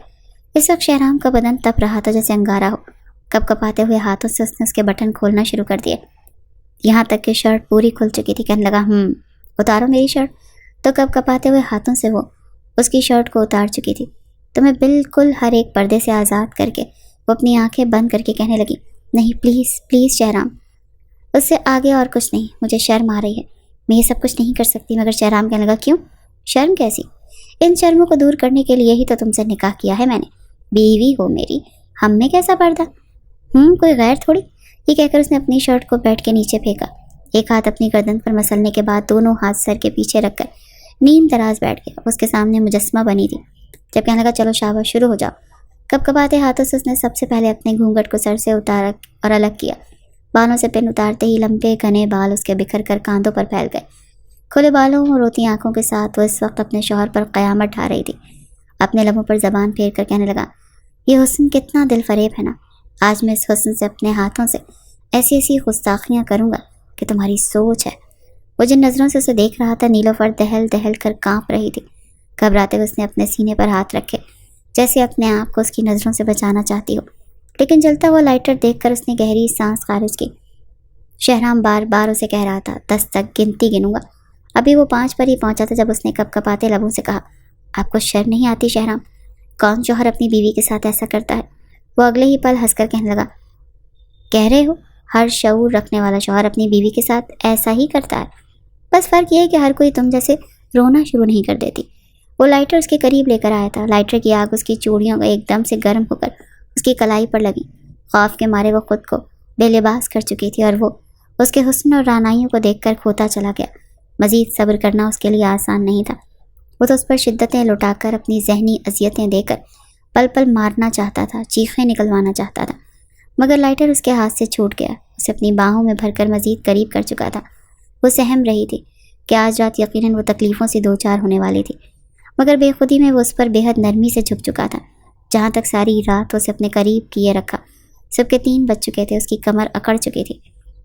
S1: اس وقت شہرام کا بدن تپ رہا تھا جیسے انگارہ ہو۔ کپ کپاتے ہوئے ہاتھوں سے اس نے اس کے بٹن کھولنا شروع کر دیے، یہاں تک کہ شرٹ پوری کھل چکی تھی۔ کہنے لگا، اتارو میری شرٹ۔ تو کپ کپاتے ہوئے ہاتھوں سے وہ اس کی شرٹ کو اتار چکی تھی۔ تو میں بالکل ہر ایک پردے سے آزاد کر کے وہ اپنی آنکھیں بند کر کے کہنے لگی، نہیں پلیز پلیز شہرام۔ اس سے آگے اور کچھ نہیں، مجھے شرم آ رہی ہے، میں یہ سب کچھ نہیں کر سکتی۔ مگر شہرام کہنے لگا، کیوں؟ شرم کیسی؟ ان شرموں کو دور کرنے کے لیے ہی تو تم سے نکاح کیا ہے میں نے، بیوی ہو میری، ہم میں کیسا پردہ؟ کوئی غیر تھوڑی۔ یہ کہہ کر اس نے اپنی شرٹ کو بیڈ کے نیچے پھینکا، ایک ہاتھ اپنی گردن پر مسلنے کے بعد دونوں ہاتھ سر کے پیچھے رکھ کر نیم دراز بیٹھ گیا۔ اس کے سامنے مجسمہ بنی تھی۔ جب کہنے لگا، چلو شاباش، شروع ہو جاؤ۔ کب کباتے ہاتھوں سے اس نے سب سے پہلے اپنے گھونگھٹ کو سر سے اتارا اور الگ کیا۔ بالوں سے پن اتارتے ہی لمبے گھنے بال اس کے بکھر کر کاندھوں پر پھیل گئے۔ کھلے بالوں اور روتی آنکھوں کے ساتھ وہ اس وقت اپنے شوہر پر قیامت ڈھا رہی تھی۔ اپنے لبوں پر زبان پھیر کر کہنے لگا، یہ حسن کتنا دل فریب ہے نا، آج میں اس حسن سے اپنے ہاتھوں سے ایسی ایسی گستاخیاں کروں گا کہ تمہاری سوچ ہے۔ وہ جن نظروں سے اسے دیکھ رہا تھا، نیلوفر دہل دہل کر کانپ رہی تھی۔ گھبراتے ہوئے اس نے اپنے سینے پر ہاتھ رکھے، جیسے اپنے آپ کو اس کی نظروں سے بچانا چاہتی ہو، لیکن جلتا ہوا لائٹر دیکھ کر اس نے گہری سانس خارج کی۔ شہرام بار بار اسے کہہ رہا تھا، 10 تک گنتی گنوں گا۔ ابھی وہ 5 پر ہی پہنچا تھا جب اس نے کپ کپاتے لبوں سے کہا، آپ کو شرم نہیں آتی شہرام؟ کون شوہر اپنی بیوی کے ساتھ ایسا کرتا ہے؟ وہ اگلے ہی پل ہنس کر کہنے لگا، کہہ رہے ہو ہر شعور رکھنے والا شوہر اپنی بیوی کے ساتھ ایسا ہی کرتا ہے، بس فرق یہ ہے کہ ہر کوئی تم جیسے رونا شروع نہیں کر دیتی۔ وہ لائٹر اس کے قریب لے کر آیا تھا۔ لائٹر کی آگ اس کی چوڑیوں کو ایک دم سے گرم ہو کر اس کی کلائی پر لگی۔ خوف کے مارے وہ خود کو بے لباس کر چکی تھی اور وہ اس کے حسن اور رعنائیوں کو دیکھ کر کھوتا چلا گیا۔ مزید صبر کرنا اس کے لیے آسان نہیں تھا۔ وہ تو اس پر شدتیں لٹا کر اپنی ذہنی اذیتیں دے کر پل پل مارنا چاہتا تھا، چیخیں نکلوانا چاہتا تھا، مگر لائٹر اس کے ہاتھ سے چھوٹ گیا۔ اسے اپنی باہوں میں بھر کر مزید قریب کر چکا تھا۔ وہ سہم رہی تھی کہ آج رات یقیناً وہ تکلیفوں سے دوچار ہونے والی تھی، مگر بے خودی میں وہ اس پر بے حد نرمی سے جھک چکا تھا۔ جہاں تک ساری رات وہ اسے اپنے قریب کیے رکھا، سب کے 3 بج چکے تھے، اس کی کمر اکڑ چکی تھی۔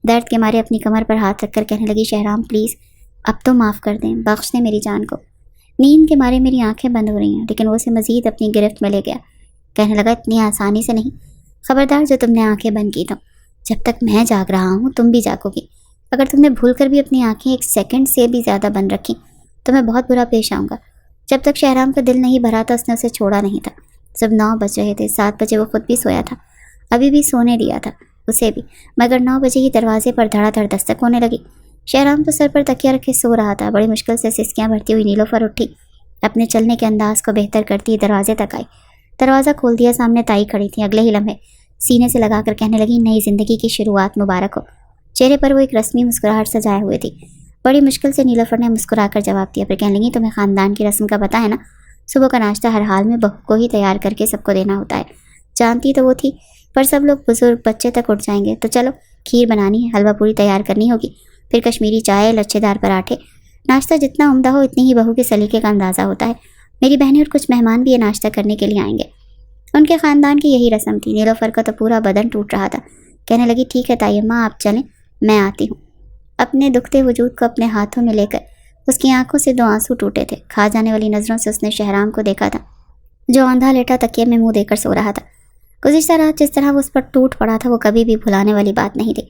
S1: درد کے مارے اپنی کمر پر ہاتھ رکھ کر کہنے لگی، شہرام پلیز اب تو معاف کر دیں، بخش دیں میری جان کو، نیند کے مارے میری آنکھیں بند ہو رہی ہیں، لیکن وہ اسے مزید اپنی گرفت میں لے گیا۔ کہنے لگا اتنی آسانی سے نہیں، خبردار جو تم نے آنکھیں بند کی تو جب تک میں جاگ رہا ہوں تم بھی جاگو گی۔ اگر تم نے بھول کر بھی اپنی آنکھیں 1 سیکنڈ سے بھی زیادہ بند رکھی تو میں بہت برا پیش آؤں گا۔ جب تک شہرام کا دل نہیں بھرا تھا اس نے اسے چھوڑا نہیں تھا۔ جب 9 بج رہے تھے، 7 بجے وہ خود بھی سویا تھا، ابھی بھی سونے دیا تھا اسے بھی، مگر 9 بجے ہی دروازے پر دھڑا دھڑ دستک ہونے لگی۔ شہرام تو سر پر تکیہ رکھے سو رہا تھا۔ بڑی مشکل سے سسکیاں بھرتی ہوئی نیلوفر اٹھی، اپنے چلنے کے انداز کو بہتر کرتی دروازے تک آئی۔ دروازہ کھول دیا، سامنے تائی کھڑی تھی۔ اگلے ہی لمحے سینے سے لگا کر کہنے لگی، نئی زندگی کی شروعات مبارک ہو۔ چہرے پر وہ ایک رسمی مسکراہٹ سجائے ہوئے تھی۔ بڑی مشکل سے نیلوفر نے مسکرا کر جواب دیا، پھر کہنے لگی، تمہیں خاندان کی رسم کا پتہ ہے نا؟ صبح کا ناشتہ ہر حال میں بہو کو ہی تیار کر کے سب کو دینا ہوتا ہے۔ جانتی تو وہ تھی، پر سب لوگ بزرگ بچے تک اٹھ جائیں گے تو چلو کھیر بنانی ہے، حلوہ پوری تیار کرنی ہوگی، پھر کشمیری چائے، لچھے دار پراٹھے۔ ناشتہ جتنا عمدہ ہو اتنی ہی بہو کے سلیقے کا اندازہ ہوتا ہے۔ میری بہنیں اور کچھ مہمان بھی یہ ناشتہ کرنے کے لیے آئیں گے۔ ان کے خاندان کی یہی رسم تھی۔ نیلوفر کا تو پورا بدن ٹوٹ رہا تھا۔ کہنے لگی، ٹھیک ہے تائی اماں، آپ چلیں، میں آتی ہوں۔ اپنے دکھتے وجود کو اپنے ہاتھوں میں لے کر اس کی آنکھوں سے 2 آنسو ٹوٹے تھے۔ کھا جانے والی نظروں سے اس نے شہرام کو دیکھا تھا، جو آندھا لیٹا تکیے میں منہ دے کر سو رہا تھا۔ گزشتہ رات جس طرح وہ اس پر ٹوٹ پڑا تھا وہ کبھی بھی بھلانے والی بات نہیں تھی۔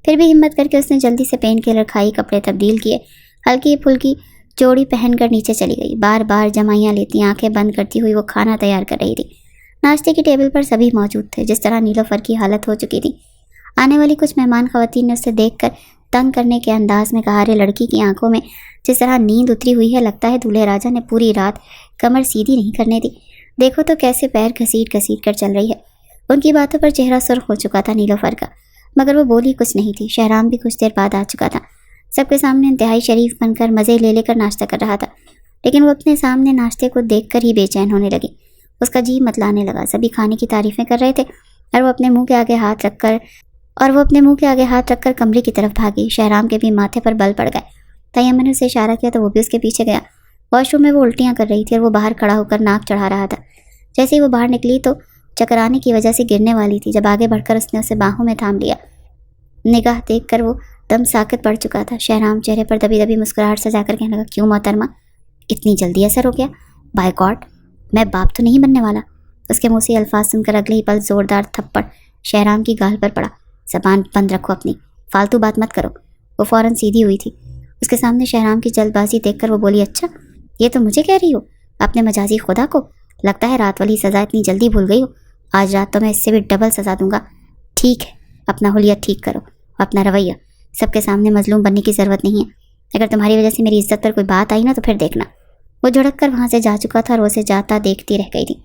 S1: پھر بھی ہمت کر کے اس نے جلدی سے پین کلر کھائی، کپڑے تبدیل کیے، ہلکی پھلکی چوڑی پہن کر نیچے چلی گئی۔ بار بار جمائیاں لیتی، آنکھیں بند کرتی ہوئی وہ کھانا تیار کر رہی تھی۔ ناشتے کی ٹیبل پر سبھی موجود تھے۔ جس طرح نیلوفر کی حالت ہو چکی تھی، آنے والی کچھ مہمان خواتین نے اسے دیکھ کر تنگ کرنے کے انداز میں کہا، ارے لڑکی کی آنکھوں میں جس طرح نیند اتری ہوئی ہے، لگتا ہے دولہے راجا نے پوری رات کمر سیدھی نہیں کرنے دی، دیکھو تو کیسے پیر گھسیٹ گھسیٹ کر چل رہی ہے۔ ان کی باتوں پر چہرہ سرخ ہو چکا تھا نیلوفر کا، مگر وہ بولی کچھ نہیں تھی۔ شہرام بھی کچھ دیر بعد آ چکا تھا، سب کے سامنے انتہائی شریف بن کر مزے لے کر ناشتہ کر رہا تھا، لیکن وہ اپنے سامنے ناشتے کو دیکھ کر ہی بے چین ہونے لگی۔ اس کا جی متلانے لگا۔ سبھی کھانے کی تعریفیں کر رہے تھے اور وہ اپنے منہ کے آگے ہاتھ رکھ کر کمرے کی طرف بھاگی۔ شہرام کے بھی ماتھے پر بل پڑ گئے۔ تیمن نے اسے اشارہ کیا تو وہ بھی اس کے پیچھے گیا۔ واش روم میں وہ الٹیاں کر رہی تھی اور وہ باہر کھڑا ہو کر ناک چڑھا رہا تھا۔ جیسے ہی وہ باہر نکلی تو چکرانے کی وجہ سے گرنے والی تھی۔ جب آگے بڑھ کر اس نے اسے باہوں میں تھام لیا، نگاہ دیکھ کر وہ دم ساکت پڑ چکا تھا۔ شہرام چہرے پر دبی دبی مسکراہٹ سجا کر کہنے لگا، کیوں محترمہ، اتنی جلدی اثر ہو گیا؟ بائی گاڈ، میں باپ تو نہیں بننے والا۔ اس کے منہ سے الفاظ سن کر اگلے ہی پل زوردار تھپڑ شہرام کی گال پر پڑا۔ زبان بند رکھو اپنی، فالتو بات مت کرو۔ وہ فوراً سیدھی ہوئی تھی۔ اس کے سامنے شہرام کی جلد بازی دیکھ کر وہ بولی، اچھا یہ تو مجھے کہہ رہی ہو، اپنے مجازی خدا کو؟ لگتا ہے رات والی سزا اتنی جلدی بھول گئی ہو۔ آج رات تو میں اس سے بھی ڈبل سزا دوں گا۔ ٹھیک ہے، اپنا حلیہ ٹھیک کرو، اپنا رویہ، سب کے سامنے مظلوم بننے کی ضرورت نہیں ہے۔ اگر تمہاری وجہ سے میری عزت پر کوئی بات آئی نا تو پھر دیکھنا۔ وہ جھڑک کر وہاں سے جا چکا تھا اور وہ اسے جاتا دیکھتی رہ گئی تھی۔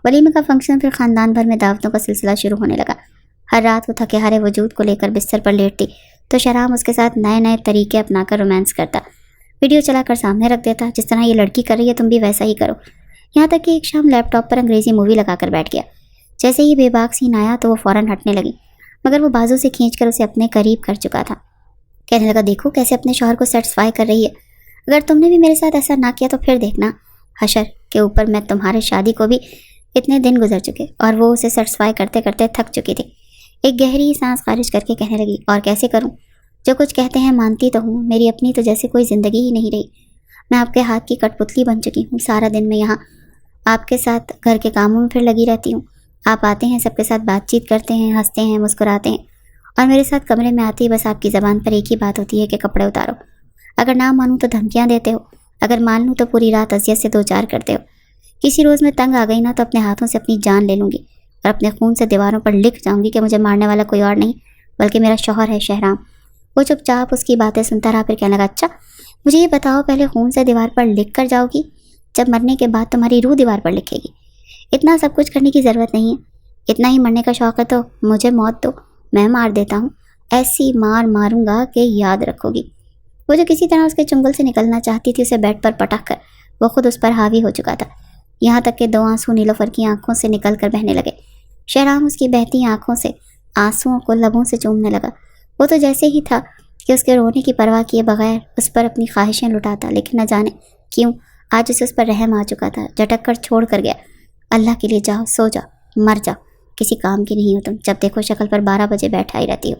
S1: ولیمے کا فنکشن پھر خاندان بھر میں دعوتوں کا سلسلہ شروع ہونے لگا۔ ہر رات وہ تھکے ہارے وجود کو لے کر بستر پر لیٹتی تو شہرام اس کے ساتھ نئے نئے طریقے اپنا کر رومانس کرتا، ویڈیو چلا کر سامنے رکھ دیتا، جس طرح یہ لڑکی کر رہی ہے تم بھی ویسا ہی کرو۔ یہاں تک کہ ایک شام لیپ ٹاپ پر انگریزی مووی لگا کر بیٹھ گیا۔ جیسے ہی بے باک سین آیا تو وہ فوراً ہٹنے لگی، مگر وہ بازو سے کھینچ کر اسے اپنے قریب کر چکا تھا۔ کہنے لگا، دیکھو کیسے اپنے شوہر کو سیٹسفائی کر رہی ہے۔ اگر تم نے بھی میرے ساتھ ایسا نہ کیا تو پھر دیکھنا، حشر کے اوپر میں تمہارے شادی کو بھی اتنے دن گزر چکے اور وہ اسے سیٹسفائی کرتے کرتے تھک چکی تھی۔ ایک گہری سانس خارج کر کے کہنے لگی، اور کیسے کروں؟ جو کچھ کہتے ہیں مانتی تو ہوں، میری اپنی تو جیسے کوئی زندگی ہی نہیں رہی۔ میں آپ کے ہاتھ کی کٹ پتلی بن چکی ہوں۔ سارا دن میں یہاں آپ کے ساتھ گھر کے کاموں میں پھر لگی رہتی ہوں۔ آپ آتے ہیں، سب کے ساتھ بات چیت کرتے ہیں، ہنستے ہیں، مسکراتے ہیں، اور میرے ساتھ کمرے میں آتے ہی بس آپ کی زبان پر ایک ہی بات ہوتی ہے کہ کپڑے اتارو۔ اگر نہ مانوں تو دھمکیاں دیتے ہو، اگر مان لوں تو پوری رات اذیت سے 2-4 کرتے ہو۔ کسی روز میں تنگ آ گئی نا تو اپنے ہاتھوں سے اپنی جان لے لوں گی اور اپنے خون سے دیواروں پر لکھ جاؤں گی کہ مجھے مارنے والا کوئی اور نہیں بلکہ میرا شوہر ہے شہرام۔ وہ چپ چاپ اس کی باتیں سنتا رہا، پھر کہنے لگا، اچھا مجھے یہ بتاؤ، پہلے خون سے دیوار پر لکھ کر جاؤ گی، جب مرنے کے بعد تمہاری روح دیوار پر لکھے گی؟ اتنا سب کچھ کرنے کی ضرورت نہیں ہے، اتنا ہی مرنے کا شوق ہے تو مجھے موت دو، میں مار دیتا ہوں، ایسی مار ماروں گا کہ یاد رکھو گی۔ وہ جو کسی طرح اس کے چنگل سے نکلنا چاہتی تھی، اسے بیڈ پر پٹک کر وہ خود اس پر حاوی ہو چکا تھا، یہاں تک کہ 2 آنسو نیلوفر کی آنکھوں سے نکل کر بہنے لگے۔ شہرام اس کی بہتی آنکھوں سے آنسوؤں کو لبوں سے چومنے لگا۔ وہ تو جیسے ہی تھا کہ اس کے رونے کی پرواہ کیے بغیر اس پر اپنی خواہشیں لٹاتا، لیکن نہ جانے کیوں آج اسے اس پر رحم آ چکا تھا۔ جھٹک کر چھوڑ کر گیا، اللہ کے لیے جاؤ، سو جاؤ، مر جاؤ، کسی کام کی نہیں ہو تم، جب دیکھو شکل پر 12 بجے بیٹھا ہی رہتی ہو۔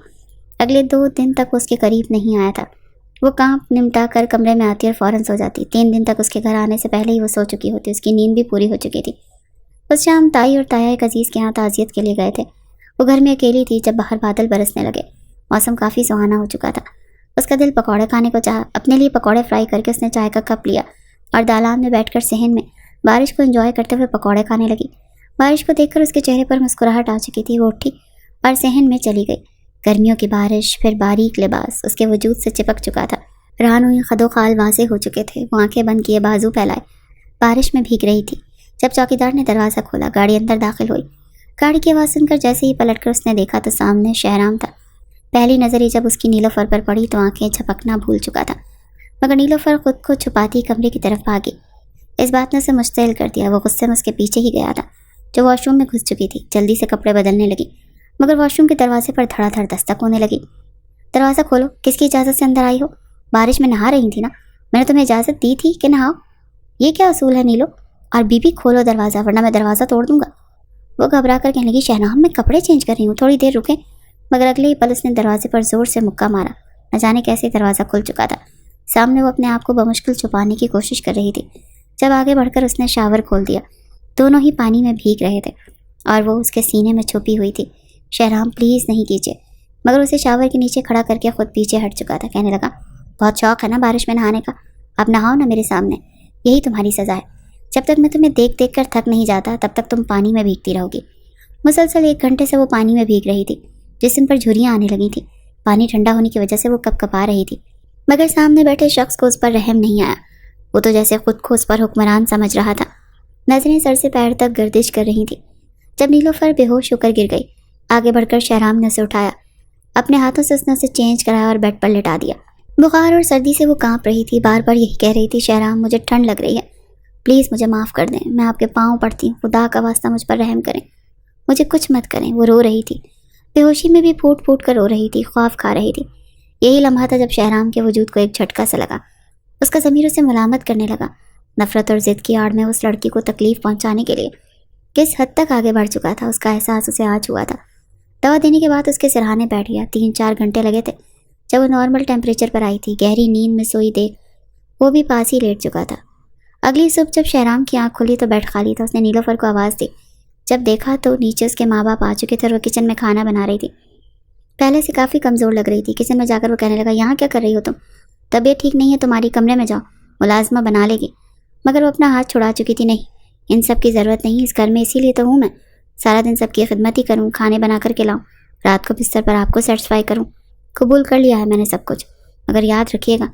S1: اگلے 2 دن تک وہ اس کے قریب نہیں آیا تھا۔ وہ کانپ نمٹا کر کمرے میں آتی اور فوراً سو جاتی۔ 3 دن تک اس کے گھر آنے سے پہلے ہی وہ سو چکی ہوتی، اس کی نیند بھی پوری ہو چکی تھی۔ اس شام تائی اور تایا ایک عزیز کے ہاں تعزیت کے لیے گئے تھے۔ وہ گھر میں اکیلی تھی جب باہر بادل برسنے لگے۔ موسم کافی سہانا ہو چکا تھا۔ اس کا دل پکوڑے کھانے کو چاہا۔ اپنے لیے پکوڑے فرائی کر کے اس نے چائے کا کپ لیا اور دالان میں بیٹھ کر صحن میں بارش کو انجوائے کرتے ہوئے پکوڑے کھانے لگی۔ بارش کو دیکھ کر اس کے چہرے پر مسکراہٹ آ چکی تھی۔ وہ اٹھی اور صحن میں چلی گئی۔ گرمیوں کی بارش، پھر باریک لباس اس کے وجود سے چپک چکا تھا۔ ران ہوئی خد و خال واضح ہو چکے تھے۔ وہ آنکھیں بند کیے بازو پھیلائے بارش میں بھیگ رہی تھی۔ جب چوکیدار نے دروازہ کھولا، گاڑی اندر داخل ہوئی۔ گاڑی کی آواز سن کر جیسے ہی پلٹ کر اس نے دیکھا تو سامنے شہرام تھا۔ پہلی نظر ہی جب اس کی نیلوفر پر پڑی تو آنکھیں جھپکنا بھول چکا تھا، مگر نیلوفر خود کو چھپاتی کمرے کی طرف بھاگی۔ اس بات نے اسے مشتعل کر دیا۔ وہ غصے میں اس کے پیچھے ہی گیا تھا جو واش روم میں گھس چکی تھی۔ جلدی سے کپڑے بدلنے لگی، مگر واش روم کے دروازے پر دھڑا دھڑ دستک ہونے لگی۔ دروازہ کھولو، کس کی اجازت سے اندر آئی ہو؟ بارش میں نہا رہی تھی نا، میں نے تمہیں اجازت دی تھی کہ نہاؤ۔ یہ کیا اصول ہے نیلو؟ اور بی کھولو دروازہ ورنہ میں دروازہ توڑ دوں گا۔ وہ گھبرا کر کہنے لگی، شہنام میں کپڑے چینج کر رہی ہوں، تھوڑی دیر رکیں۔ مگر اگلے ہی پل اس نے دروازے پر زور سے مکہ مارا۔ نہ جانے کیسے دروازہ کھل چکا تھا۔ سامنے وہ اپنے آپ کو بمشکل چھپانے کی کوشش کر رہی تھی۔ جب آگے بڑھ کر اس نے شاور کھول دیا، دونوں ہی پانی میں بھیگ رہے تھے اور وہ اس کے سینے میں چھپی ہوئی تھی۔ شہرام پلیز نہیں کیجیے، مگر اسے شاور کے نیچے کھڑا کر کے خود پیچھے ہٹ چکا تھا۔ کہنے لگا، بہت شوق ہے نا بارش میں نہانے کا، اب نہاؤ نا میرے سامنے، یہی تمہاری سزا ہے۔ جب تک میں تمہیں دیکھ دیکھ کر تھک نہیں جاتا تب تک تم پانی میں بھیگتی رہو گی۔ مسلسل 1 گھنٹے سے وہ پانی میں بھیگ رہی تھی۔ جسم پر جھریاں آنے لگی تھیں۔ پانی ٹھنڈا ہونے کی وجہ سے وہ کپ کپا رہی تھی، مگر سامنے بیٹھے شخص کو اس پر رحم نہیں آیا۔ وہ تو جیسے خود کو اس پر حکمران سمجھ رہا تھا۔ نظریں سر سے پیر تک گردش کر رہی تھیں۔ جب نیلوفر بے ہوش ہو کر گر گئی، آگے بڑھ کر شہرام نے اسے اٹھایا۔ اپنے ہاتھوں سے اس نے اسے چینج کرایا اور بیڈ پر لٹا دیا۔ بخار اور سردی سے وہ کانپ رہی تھی، بار بار یہی کہہ رہی تھی، شہرام مجھے ٹھنڈ لگ رہی ہے، پلیز مجھے معاف کر دیں، میں آپ کے پاؤں پڑتی ہوں، خدا کا واسطہ مجھ پر رحم کریں، مجھے کچھ مت کریں۔ وہ رو رہی تھی، بے ہوشی میں بھی پھوٹ پھوٹ کر رو رہی تھی، خوف کھا رہی تھی۔ یہی لمحہ تھا جب شہرام کے وجود کو ایک جھٹکا سا لگا۔ اس کا ضمیر اسے ملامت کرنے لگا۔ نفرت اور ضد کی آڑ میں اس لڑکی کو تکلیف پہنچانے کے لیے کس حد تک آگے بڑھ چکا تھا، اس کا احساس اسے آج ہوا تھا۔ دوا دینے کے بعد اس کے سرہانے بیٹھ گیا۔ 3-4 گھنٹے لگے تھے۔ جب وہ نارمل ٹیمپریچر پر آئی تھی، گہری نیند میں سوئی دیکھ وہ بھی پاس ہی لیٹ چکا تھا۔ اگلی صبح جب شہرام کی آنکھ کھلی تو بیڈ خالی تھا۔ اس نے نیلوفر کو آواز دی۔ جب دیکھا تو نیچے اس کے ماں باپ آ چکے تھے اور وہ کچن میں کھانا بنا رہی تھی۔ پہلے سے کافی کمزور لگ رہی تھی۔ کچن میں جا کر وہ کہنے لگا، یہاں کیا کر رہی ہو تم؟ طبیعت ٹھیک نہیں ہے تمہاری، کمرے میں جاؤ، ملازمہ بنا لے گی۔ مگر وہ اپنا ہاتھ چھڑا چکی تھی۔ نہیں، ان سب کی ضرورت نہیں، اس گھر میں اسی لیے تو ہوں میں، سارا دن سب کی خدمت ہی کروں، کھانے بنا کر کے لاؤں، رات کو بستر پر آپ کو سیٹسفائی کروں۔ قبول کر لیا ہے میں نے سب کچھ، مگر یاد رکھیے گا،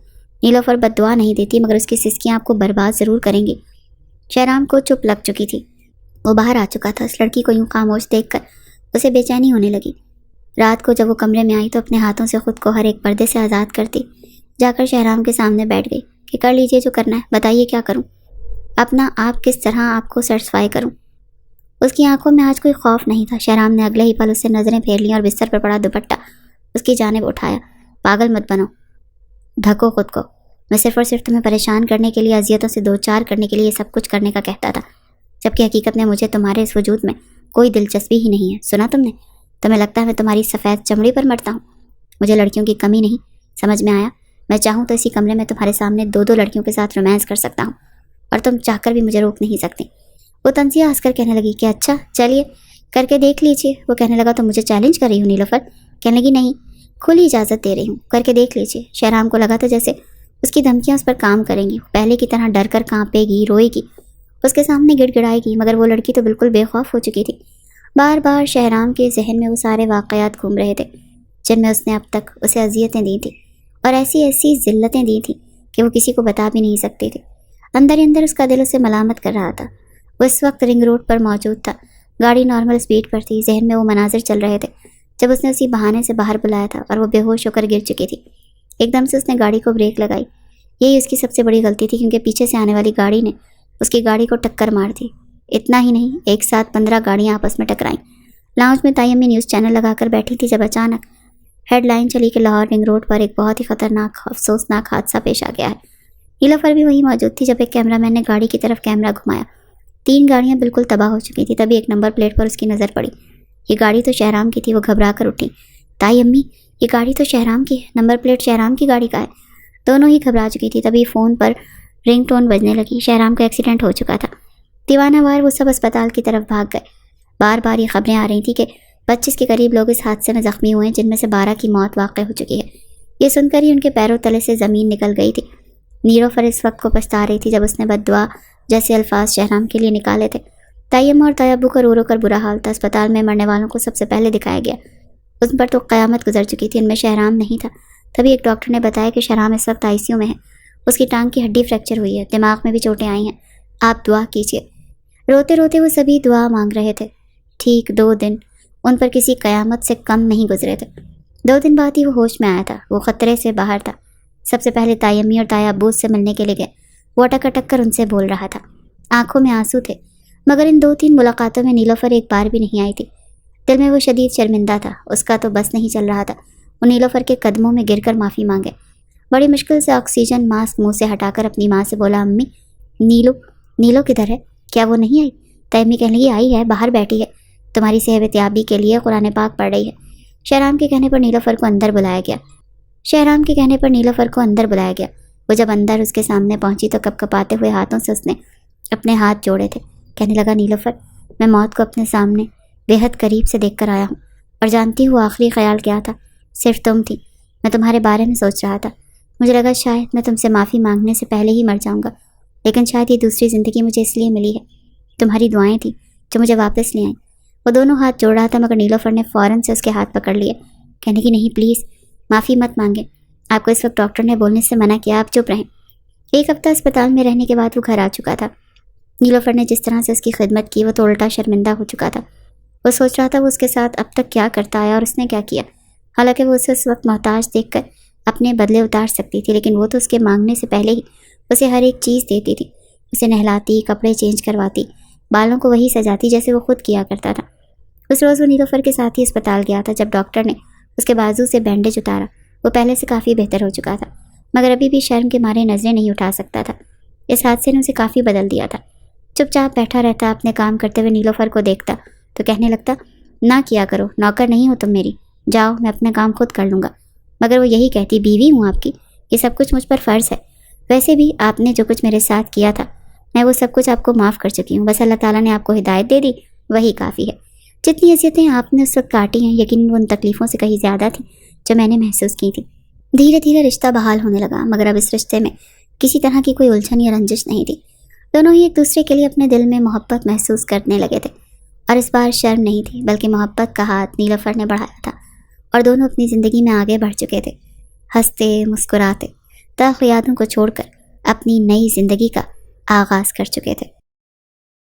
S1: نیلوفر بد دعا نہیں دیتی، مگر اس کی سسکیاں آپ کو برباد ضرور کریں گی۔ شہرام کو چپ لگ چکی تھی۔ وہ باہر آ چکا تھا۔ اس لڑکی کو یوں خاموش دیکھ کر اسے بے چینی ہونے لگی۔ رات کو جب وہ کمرے میں آئی تو اپنے ہاتھوں سے خود کو ہر ایک پردے سے آزاد کرتی جا کر شہرام کے سامنے بیٹھ گئی کہ کر لیجئے جو کرنا ہے، بتائیے کیا کروں، اپنا آپ کس طرح آپ کو سیٹسفائی کروں۔ اس کی آنکھوں میں آج کوئی خوف نہیں تھا۔ شہرام نے اگلے ہی پل اس سے نظریں پھیر لیں اور بستر پر پڑا دوپٹہ اس کی جانب اٹھایا۔ پاگل مت بنو، ڈھکو خود کو، میں صرف اور صرف تمہیں پریشان کرنے کے لیے، اذیتوں سے دوچار کرنے کے لیے یہ سب کچھ کرنے کا کہتا تھا، جبکہ حقیقت میں مجھے تمہارے اس وجود میں کوئی دلچسپی ہی نہیں ہے۔ سنا تم نے؟ تمہیں لگتا ہے میں تمہاری سفید چمڑی پر مرتا ہوں؟ مجھے لڑکیوں کی کمی نہیں، سمجھ میں آیا؟ میں چاہوں تو اسی کمرے میں تمہارے سامنے 2 لڑکیوں کے ساتھ رومانس کر سکتا ہوں، اور تم چاہ کر بھی مجھے روک نہیں سکتے۔ وہ طنزیہ ہنس کر کہنے لگی کہ اچھا چلیے کر کے دیکھ لیجیے۔ وہ کہنے لگا، تو مجھے چیلنج کر رہی ہوں نیلوفر؟ کہنے لگی، نہیں، کھلی اجازت دے رہی ہوں، کر کے دیکھ لیجیے۔ شہرام کو لگا تھا جیسے اس کی دھمکیاں اس پر کام کریں گی، پہلے کی طرح ڈر کر کانپے گی، روئے گی، اس کے سامنے گڑ گڑائے گی، مگر وہ لڑکی تو بالکل بے خوف ہو چکی تھی۔ بار بار شہرام کے ذہن میں وہ سارے واقعات گھوم رہے تھے جن میں اس نے اب تک اسے اذیتیں دی تھیں اور ایسی ایسی ذلتیں دی تھیں کہ وہ کسی کو بتا بھی نہیں سکتی تھی۔ اندر ہی اندر اس کا دل اسے ملامت کر رہا تھا۔ وہ اس وقت رنگ روڈ پر موجود تھا، گاڑی نارمل سپیڈ پر تھی، ذہن میں وہ مناظر چل رہے تھے جب اس نے اسی بہانے سے باہر بلایا تھا اور وہ بے ہوش ہو کر گر چکی تھی۔ ایک دم سے اس نے گاڑی کو بریک لگائی۔ یہی اس کی سب سے بڑی غلطی تھی، کیونکہ پیچھے سے آنے والی گاڑی نے اس کی گاڑی کو ٹکر مار دی۔ اتنا ہی نہیں، ایک ساتھ 15 گاڑیاں آپس میں ٹکرائیں۔ لاؤنج میں تائی امی نیوز چینل لگا کر بیٹھی تھی جب اچانک ہیڈ لائن چلی کہ لاہور رنگ روڈ پر ایک بہت ہی خطرناک افسوسناک حادثہ پیش آ گیا ہے۔ نیلوفر بھی وہی موجود تھی جب ایک کیمرہ مین نے گاڑی کی طرف کیمرہ گھمایا۔ 3 گاڑیاں بالکل تباہ ہو چکی تھیں۔ تبھی ایک نمبر پلیٹ پر اس کی نظر پڑی۔ یہ گاڑی تو شہرام کی تھی۔ وہ گھبرا کر اٹھی۔ تائی امی، یہ گاڑی تو شہرام کی ہے، نمبر پلیٹ شہرام کی گاڑی کا ہے۔ دونوں ہی گھبرا چکی تھی۔ تبھی فون پر رنگ ٹون بجنے لگی۔ شہرام کا ایکسیڈنٹ ہو چکا تھا۔ دیوانہ وار وہ سب اسپتال کی طرف بھاگ گئے۔ بار بار یہ خبریں آ رہی تھیں کہ 25 کے قریب لوگ اس حادثے میں زخمی ہوئے ہیں، جن میں سے 12 کی موت واقع ہو چکی ہے۔ یہ سن کر ہی ان کے پیروں تلے سے زمین نکل گئی تھی۔ نیلوفر اس وقت کو پچھتا رہی تھی جب اس نے بد دعا جیسے الفاظ شہرام کے لیے نکالے تھے۔ تیمم اور تیبو کا رو رو کر برا حال تھا۔ اسپتال میں مرنے والوں کو سب سے پہلے دکھایا گیا۔ اس پر تو قیامت گزر چکی تھی، ان میں شہرام نہیں تھا۔ تبھی ایک ڈاکٹر نے بتایا کہ شہرام اس وقت ICU میں ہے۔ اس کی ٹانگ کی ہڈی فریکچر ہوئی ہے، دماغ میں بھی چوٹیں آئی ہیں، آپ دعا کیجیے۔ روتے روتے وہ سبھی دعا مانگ رہے تھے۔ ٹھیک 2 دن ان پر کسی قیامت سے کم نہیں گزرے تھے۔ 2 دن بعد ہی وہ ہوش میں آیا تھا۔ وہ خطرے سے باہر تھا۔ سب سے پہلے تایمی اور تایا ابوس سے ملنے کے لیے گئے۔ وہ اٹک اٹک کر ان سے بول رہا تھا، آنکھوں میں آنسو تھے، مگر ان 2-3 ملاقاتوں میں نیلوفر ایک بار بھی نہیں آئی تھی۔ دل میں وہ شدید شرمندہ تھا، اس کا تو بس نہیں چل رہا تھا۔ وہ نیلوفر کے قدموں میں گر کر معافی مانگے۔ بڑی مشکل سے آکسیجن ماسک منہ سے ہٹا کر اپنی ماں سے بولا، امی نیلو کدھر ہے؟ کیا وہ نہیں آئی؟ تیمی کہنے لگی، آئی ہے، باہر بیٹھی ہے، تمہاری صحت یابی کے لیے قرآن پاک پڑھ رہی ہے۔ شہرام کے کہنے پر نیلوفر کو اندر بلایا گیا۔ وہ جب اندر اس کے سامنے پہنچی تو کپ کپاتے ہوئے ہاتھوں سے اس نے اپنے ہاتھ جوڑے تھے۔ کہنے لگا، نیلوفر، میں موت کو اپنے سامنے بے حد قریب سے دیکھ کر آیا ہوں، اور جانتی ہوں آخری خیال کیا تھا؟ صرف تم تھی۔ میں تمہارے بارے میں سوچ رہا تھا۔ مجھے لگا شاید میں تم سے معافی مانگنے سے پہلے ہی مر جاؤں گا، لیکن شاید یہ دوسری زندگی مجھے اس لیے ملی ہے۔ تمہاری دعائیں تھیں جو مجھے واپس لے آئیں۔ وہ دونوں ہاتھ جوڑ رہا تھا، مگر نیلوفر نے فوراً سے اس کے ہاتھ پکڑ لیے۔ کہنے کی، نہیں، پلیز معافی مت مانگیں، آپ کو اس وقت ڈاکٹر نے بولنے سے منع کیا، آپ چپ رہیں۔ 1 ہفتہ اسپتال میں رہنے کے بعد وہ گھر آ چکا تھا۔ نیلوفر نے جس طرح سے اس کی خدمت کی، وہ تو الٹا شرمندہ ہو چکا تھا۔ وہ سوچ رہا تھا وہ اس کے ساتھ اب تک کیا کرتا آیا اور اس نے کیا کیا۔ حالانکہ وہ اسے اس وقت محتاج دیکھ کر اپنے بدلے اتار سکتی تھی، لیکن وہ تو اس کے مانگنے سے پہلے ہی اسے ہر ایک چیز دیتی تھی۔ اسے نہلاتی، کپڑے چینج کرواتی، بالوں کو وہی سجاتی جیسے وہ خود کیا کرتا تھا۔ اس روز وہ نیلوفر کے ساتھ ہی اسپتال گیا تھا۔ جب ڈاکٹر نے اس کے بازو سے بینڈیج اتارا، وہ پہلے سے کافی بہتر ہو چکا تھا، مگر ابھی بھی شرم کے مارے نظریں نہیں اٹھا سکتا تھا۔ اس حادثے نے اسے کافی بدل دیا تھا۔ چپ چاپ بیٹھا رہتا، اپنے کام کرتے ہوئے نیلوفر کو دیکھتا تو کہنے لگتا، نہ کیا کرو، نوکر نہیں ہو تم میری، جاؤ، میں اپنا کام خود کر لوں گا۔ مگر وہ یہی کہتی، بیوی ہوں آپ کی، یہ سب کچھ مجھ پر فرض ہے۔ ویسے بھی آپ نے جو کچھ میرے ساتھ کیا تھا، میں وہ سب کچھ آپ کو معاف کر چکی ہوں، بس اللہ تعالیٰ نے آپ کو ہدایت دے دی، وہی کافی ہے۔ جتنی اذیتیں آپ نے اس وقت کاٹی ہیں، یقیناً ان تکلیفوں سے کہیں زیادہ تھیں جو میں نے محسوس کی تھی۔ دھیرے دھیرے رشتہ بحال ہونے لگا، مگر اب اس رشتے میں کسی طرح کی کوئی الجھن یا رنجش نہیں تھی۔ دونوں ہی ایک دوسرے کے لیے اپنے دل میں محبت محسوس کرنے لگے تھے، اور اس بار شرم نہیں تھی، بلکہ محبت کا ہاتھ نیلوفر نے بڑھایا تھا، اور دونوں اپنی زندگی میں آگے بڑھ چکے تھے، ہنستے مسکراتے، تلخ یادوں کو چھوڑ کر اپنی نئی زندگی کا آغاز کر چکے تھے۔